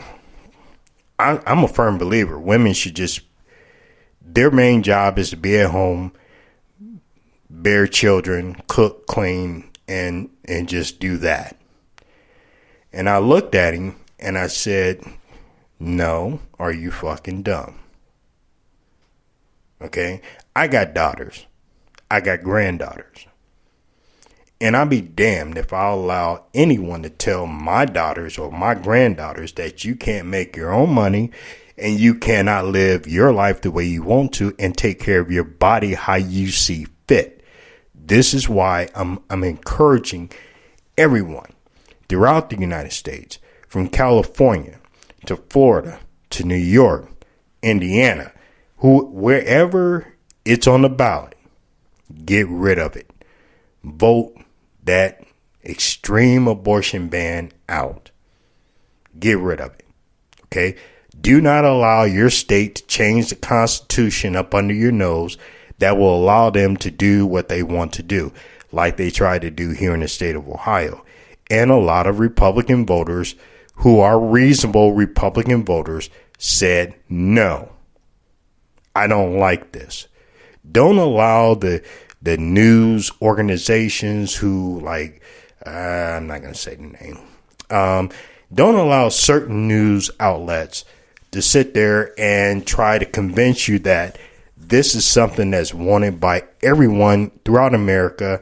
I'm a firm believer. Women should just, their main job is to be at home, bear children, cook, clean, and just do that. And I looked at him and I said, no, are you fucking dumb? Okay? I got daughters. I got granddaughters. And I'll be damned if I'll allow anyone to tell my daughters or my granddaughters that you can't make your own money and you cannot live your life the way you want to and take care of your body how you see fit. This is why I'm encouraging everyone throughout the United States, from California to Florida to New York, Indiana, wherever it's on the ballot, get rid of it. Vote that extreme abortion ban out. Get rid of it. Okay? Do not allow your state to change the Constitution up under your nose that will allow them to do what they want to do, like they tried to do here in the state of Ohio. And a lot of Republican voters who are reasonable Republican voters said, no, I don't like this. Don't allow the news organizations who I'm not going to say the name. Don't allow certain news outlets to sit there and try to convince you that this is something that's wanted by everyone throughout America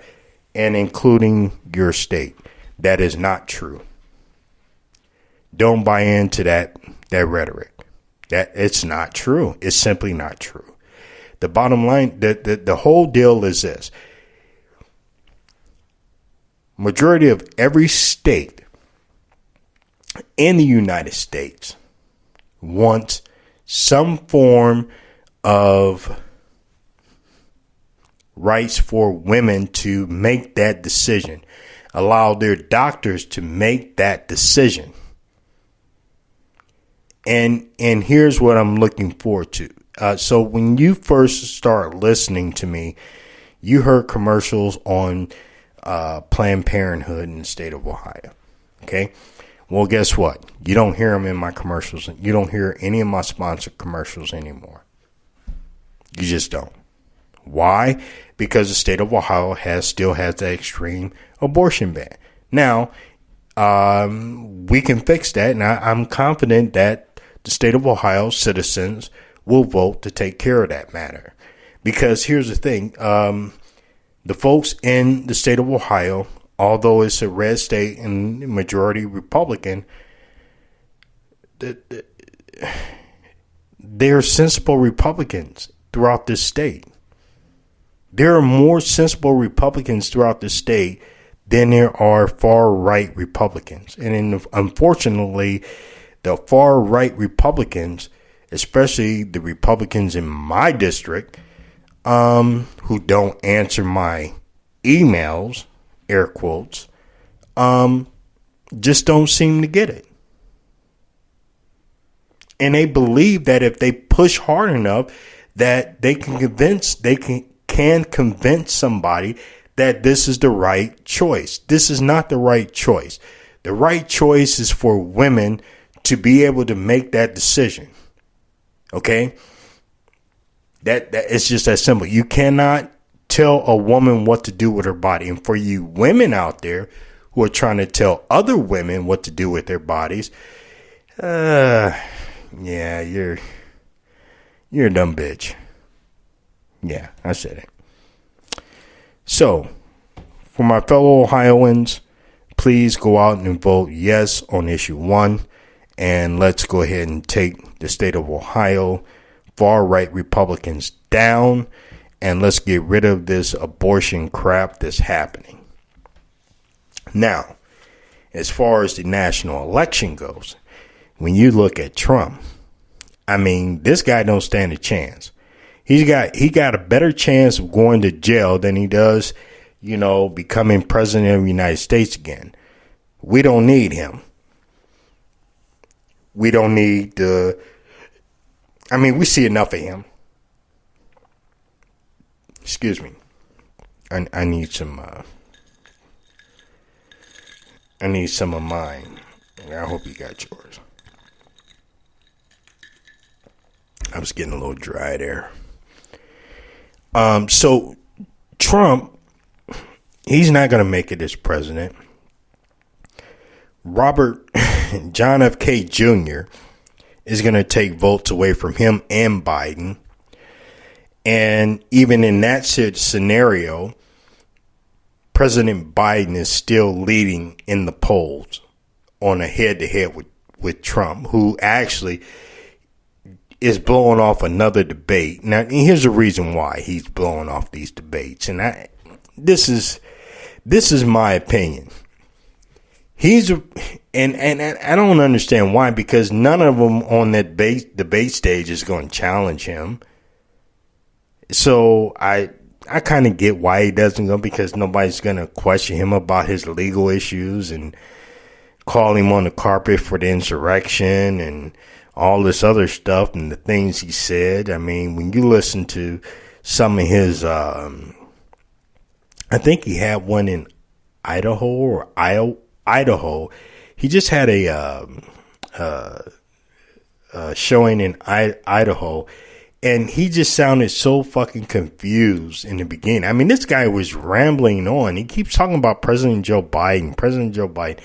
and including your state. That is not true. Don't buy into that rhetoric. That it's not true. It's simply not true. The bottom line, the whole deal is this. Majority of every state in the United States wants some form of rights for women to make that decision. Allow their doctors to make that decision. And here's what I'm looking forward to. So when you first start listening to me, you heard commercials on Planned Parenthood in the state of Ohio. Okay? Well, guess what? You don't hear them in my commercials. You don't hear any of my sponsored commercials anymore. You just don't. Why? Because the state of Ohio still has that extreme abortion ban. Now, we can fix that, and I'm confident that the state of Ohio citizens will vote to take care of that matter. Because here's the thing, the folks in the state of Ohio, although it's a red state and majority Republican, they're sensible Republicans throughout this state. There are more sensible Republicans throughout the state than there are far-right Republicans. And unfortunately, the far-right Republicans, especially the Republicans in my district, who don't answer my emails, air quotes, just don't seem to get it. And they believe that if they push hard enough, that they can convince somebody that this is the right choice. This is not the right choice. The right choice is for women to be able to make that decision. Okay? That it's just that simple. You cannot tell a woman what to do with her body. And for you women out there who are trying to tell other women what to do with their bodies, yeah, you're a dumb bitch. Yeah, I said it. So, for my fellow Ohioans, please go out and vote yes on issue 1. And let's go ahead and take the state of Ohio far-right Republicans down. And let's get rid of this abortion crap that's happening. Now, as far as the national election goes, when you look at Trump, I mean, this guy don't stand a chance. He got a better chance of going to jail than he does, becoming president of the United States again. We don't need him. We don't need we see enough of him. Excuse me. I need some of mine. I hope you got yours. I was getting a little dry there. So Trump, he's not going to make it as president. John F. K. Jr. is going to take votes away from him and Biden. And even in that scenario, President Biden is still leading in the polls on a head-to-head with Trump, who actually is blowing off another debate. Now, here's the reason why he's blowing off these debates. And this is my opinion. And I don't understand why, because none of them on that debate stage is going to challenge him. So I kind of get why he doesn't go, because nobody's going to question him about his legal issues and call him on the carpet for the insurrection and all this other stuff and the things he said. I mean, when you listen to some of his, I think he had one in Idaho. He just had a showing in Idaho, and he just sounded so fucking confused in the beginning. I mean, this guy was rambling on. He keeps talking about President Joe Biden.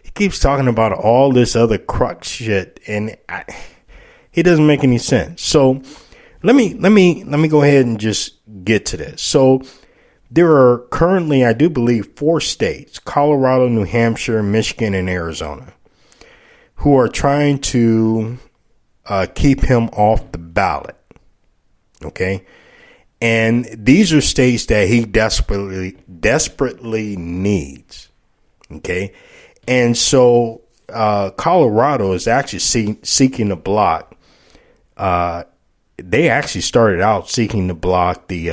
He keeps talking about all this other crux shit, and it doesn't make any sense. So let me go ahead and just get to this. So there are currently, I do believe, 4 states, Colorado, New Hampshire, Michigan, and Arizona, who are trying to keep him off the ballot. Okay. And these are states that he desperately needs. Okay. And so Colorado is actually seeking to block. They actually started out seeking to block the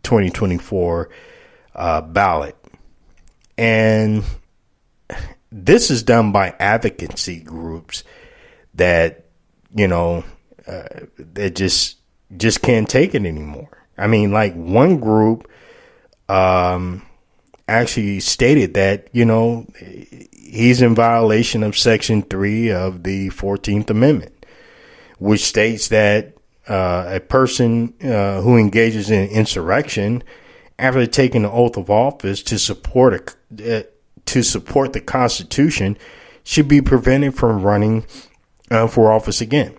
2024 ballot. And this is done by advocacy groups that, that just can't take it anymore. I mean, like one group actually stated that, he's in violation of Section 3 of the 14th Amendment, which states that a person who engages in insurrection after taking the oath of office to support the Constitution should be prevented from running for office again.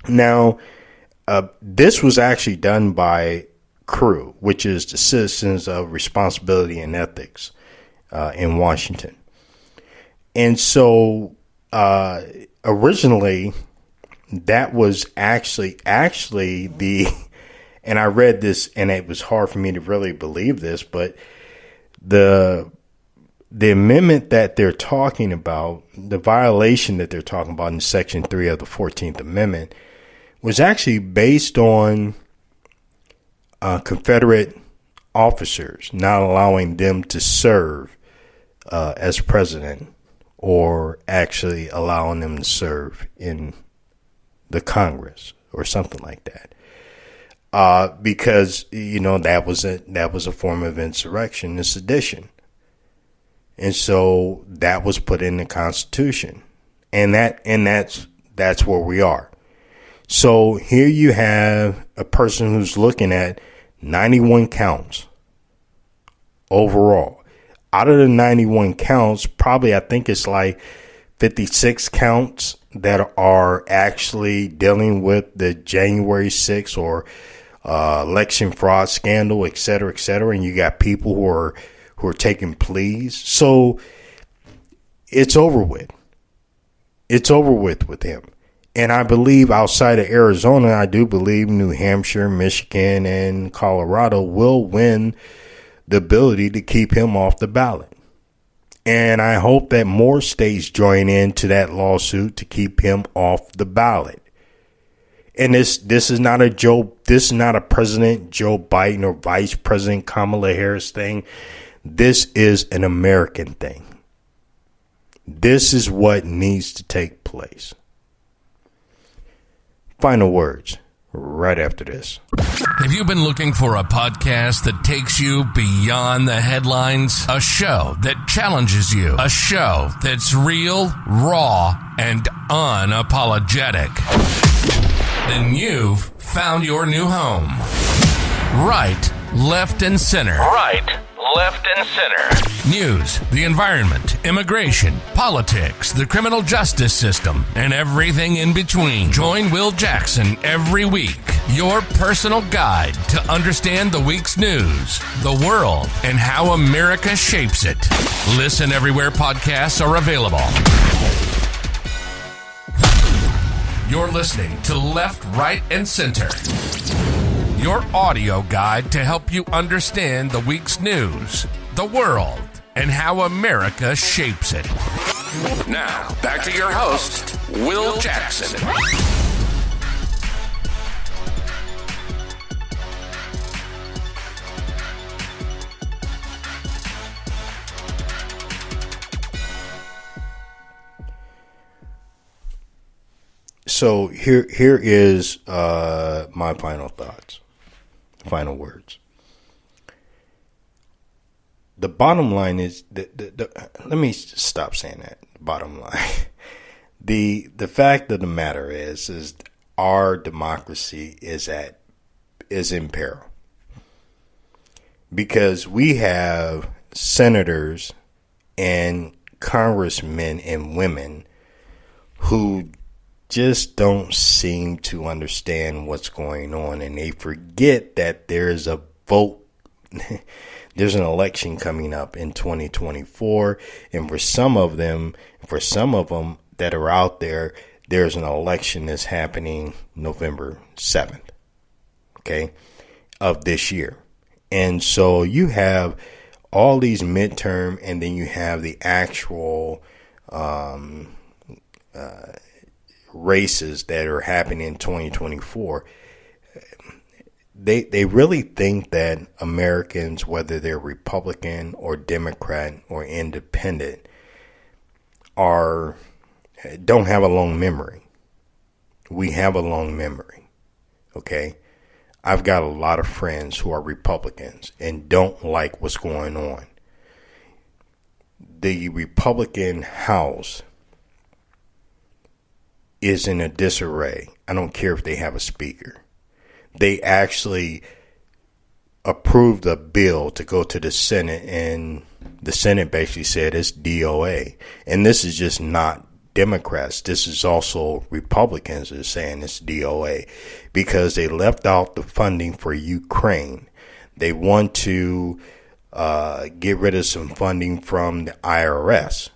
Now, this was actually done by CREW, which is the Citizens of Responsibility and Ethics in Washington. And so originally, that was actually and I read this and it was hard for me to really believe this, but the amendment that they're talking about, the violation that they're talking about in Section 3 of the 14th Amendment, was actually based on Confederate officers not allowing them to serve as president, or actually allowing them to serve in the Congress or something like that. because that was a form of insurrection and sedition, and so that was put in the Constitution, and that's where we are. So here you have a person who's looking at 91 counts overall. Out of the 91 counts, probably I think it's like 56 counts that are actually dealing with the January 6th or election fraud scandal, et cetera, and you got people who are taking pleas. So it's over with. It's over with him. And I believe outside of Arizona, I do believe New Hampshire, Michigan, and Colorado will win the ability to keep him off the ballot. And I hope that more states join into that lawsuit to keep him off the ballot. And this is not a President Joe Biden or Vice President Kamala Harris thing. This is an American thing. This is what needs to take place. Final words right after this. Have you been looking for a podcast that takes you beyond the headlines? A show that challenges you. A show that's real, raw, and unapologetic. Then you've found your new home. Right, left, and center. Right, left, and center. News, the environment, immigration, politics, the criminal justice system, and everything in between. Join Will Jackson every week, your personal guide to understand the week's news, the world, and how America shapes it. Listen everywhere podcasts are available. You're listening to Left, Right, and Center, your audio guide to help you understand the week's news, the world, and how America shapes it. Now, back to your host, Will Jackson. So here is my final thoughts, final words. The bottom line is let me stop saying that. Bottom line, the fact of the matter is our democracy is in peril because we have senators and congressmen and women who just don't seem to understand what's going on, and they forget that there's a vote. There's an election coming up in 2024, and for some of them that are out there, there's an election that's happening November 7th, okay, of this year. And so you have all these midterm, and then you have the actual races that are happening in 2024. They really think that Americans, whether they're Republican or Democrat or independent, don't have a long memory. We have a long memory. Okay? I've got a lot of friends who are Republicans and don't like what's going on. The Republican House is in a disarray. I don't care if they have a speaker. They actually approved a bill to go to the Senate, and the Senate basically said it's DOA. And this is just not Democrats. This is also Republicans that are saying it's DOA because they left out the funding for Ukraine. They want to get rid of some funding from the IRS.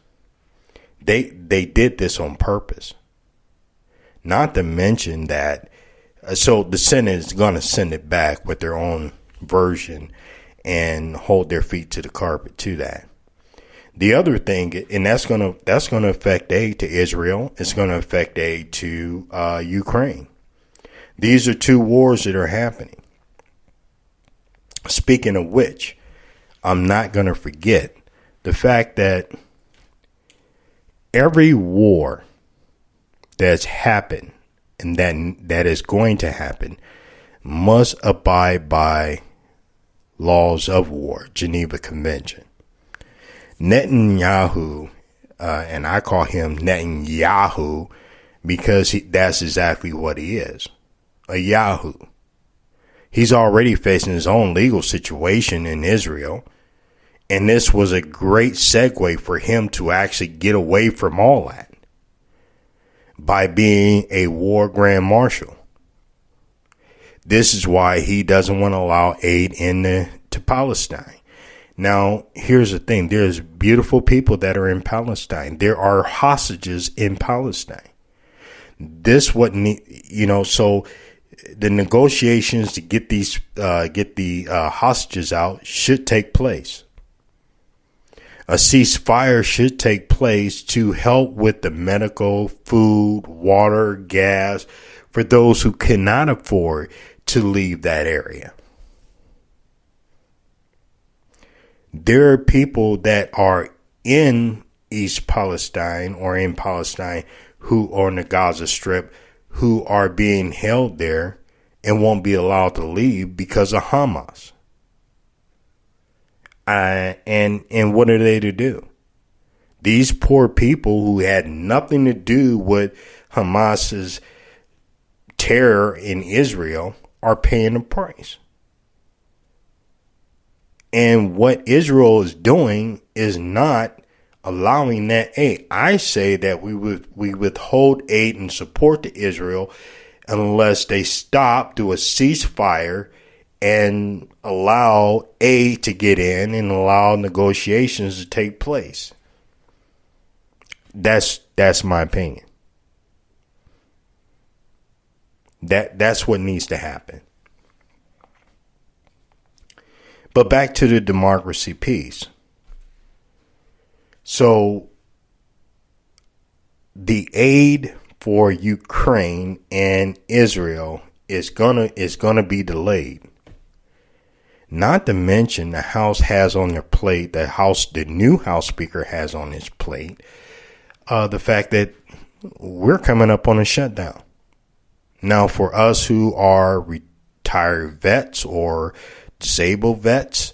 They did this on purpose. Not to mention that, so the Senate is going to send it back with their own version and hold their feet to the carpet to that. The other thing, and that's going to affect aid to Israel. It's going to affect aid to Ukraine. These are two wars that are happening. Speaking of which, I'm not going to forget the fact that every war that's happened and that is going to happen, must abide by laws of war, Geneva Convention. Netanyahu, and I call him Netanyahu because that's exactly what he is, a Yahoo. He's already facing his own legal situation in Israel, and this was a great segue for him to actually get away from all that by being a war grand marshal. This is why he doesn't want to allow aid to Palestine. Now, here's the thing. There's beautiful people that are in Palestine. There are hostages in Palestine. This so the negotiations to get the hostages out should take place. A ceasefire should take place to help with the medical, food, water, gas for those who cannot afford to leave that area. There are people that are in East Palestine or in Palestine who are on the Gaza Strip who are being held there and won't be allowed to leave because of Hamas. And what are they to do? These poor people who had nothing to do with Hamas's terror in Israel are paying the price. And what Israel is doing is not allowing that aid. I say that we withhold aid and support to Israel unless they stop, do a ceasefire, and allow aid to get in and allow negotiations to take place. That's my opinion. That's what needs to happen. But back to the democracy piece. So the aid for Ukraine and Israel is gonna be delayed. Not to mention the House has on their plate, the new House Speaker has on his plate, the fact that we're coming up on a shutdown. Now, for us who are retired vets or disabled vets,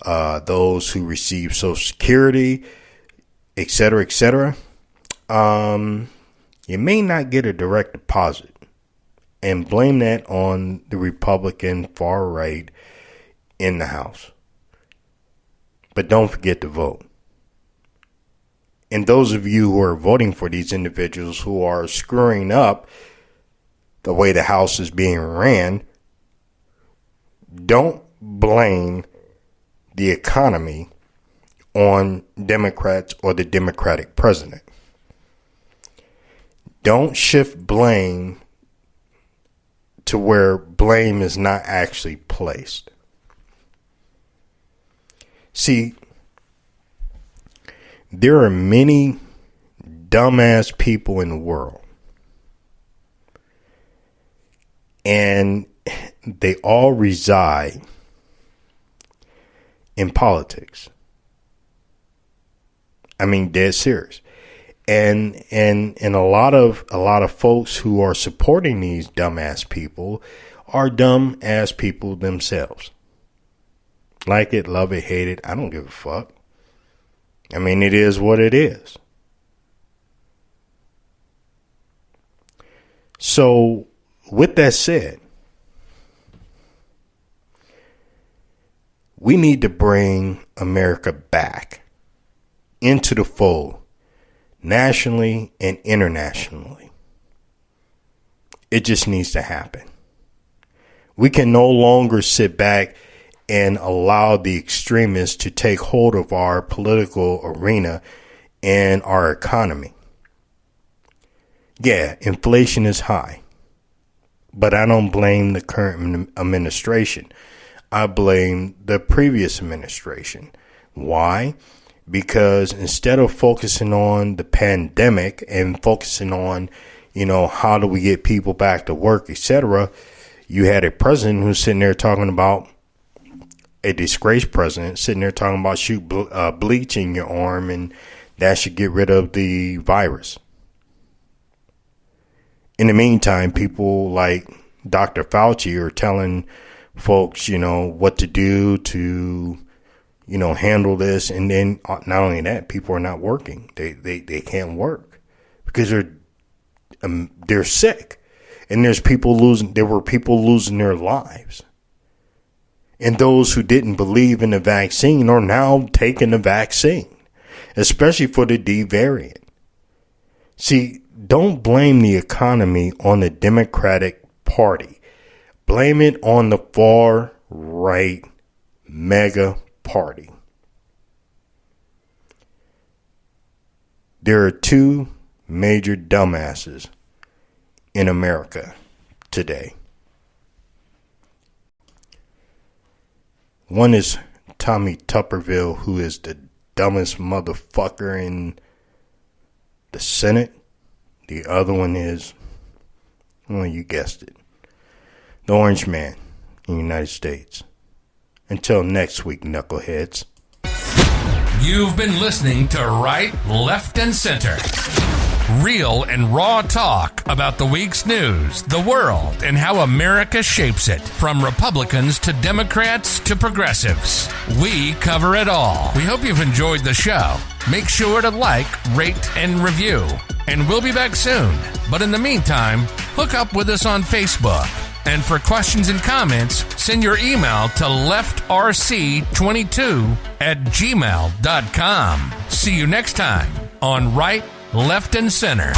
those who receive Social Security, et cetera, you may not get a direct deposit, and blame that on the Republican far right in the House. But don't forget to vote. And those of you who are voting for these individuals who are screwing up the way the House is being ran, don't blame the economy on Democrats or the Democratic president. Don't shift blame to where blame is not actually placed. See, there are many dumbass people in the world, and they all reside in politics. I mean, dead serious. And a lot of folks who are supporting these dumbass people are dumbass people themselves. Like it, love it, hate it, I don't give a fuck. I mean, it is what it is. So, with that said, we need to bring America back into the fold, nationally and internationally. It just needs to happen. We can no longer sit back and allow the extremists to take hold of our political arena and our economy. Yeah, inflation is high, but I don't blame the current administration. I blame the previous administration. Why? Because instead of focusing on the pandemic and focusing on, how do we get people back to work, etc., you had a president who's sitting there talking about, a disgraced president sitting there talking about shoot bleach in your arm and that should get rid of the virus. In the meantime, people like Dr. Fauci are telling folks, what to do to, handle this. And then not only that, people are not working. They can't work because they're sick. And there were people losing their lives. And those who didn't believe in the vaccine are now taking the vaccine, especially for the D variant. See, don't blame the economy on the Democratic Party. Blame it on the far right mega party. There are two major dumbasses in America today. One is Tommy Tuberville, who is the dumbest motherfucker in the Senate. The other one is, well, you guessed it, the Orange Man in the United States. Until next week, knuckleheads. You've been listening to Right, Left, and Center. Real and raw talk about the week's news, the world, and how America shapes it. From Republicans to Democrats to progressives. We cover it all. We hope you've enjoyed the show. Make sure to like, rate, and review. And we'll be back soon. But in the meantime, hook up with us on Facebook. And for questions and comments, send your email to leftrc22@gmail.com. See you next time on Right, Left, and Center.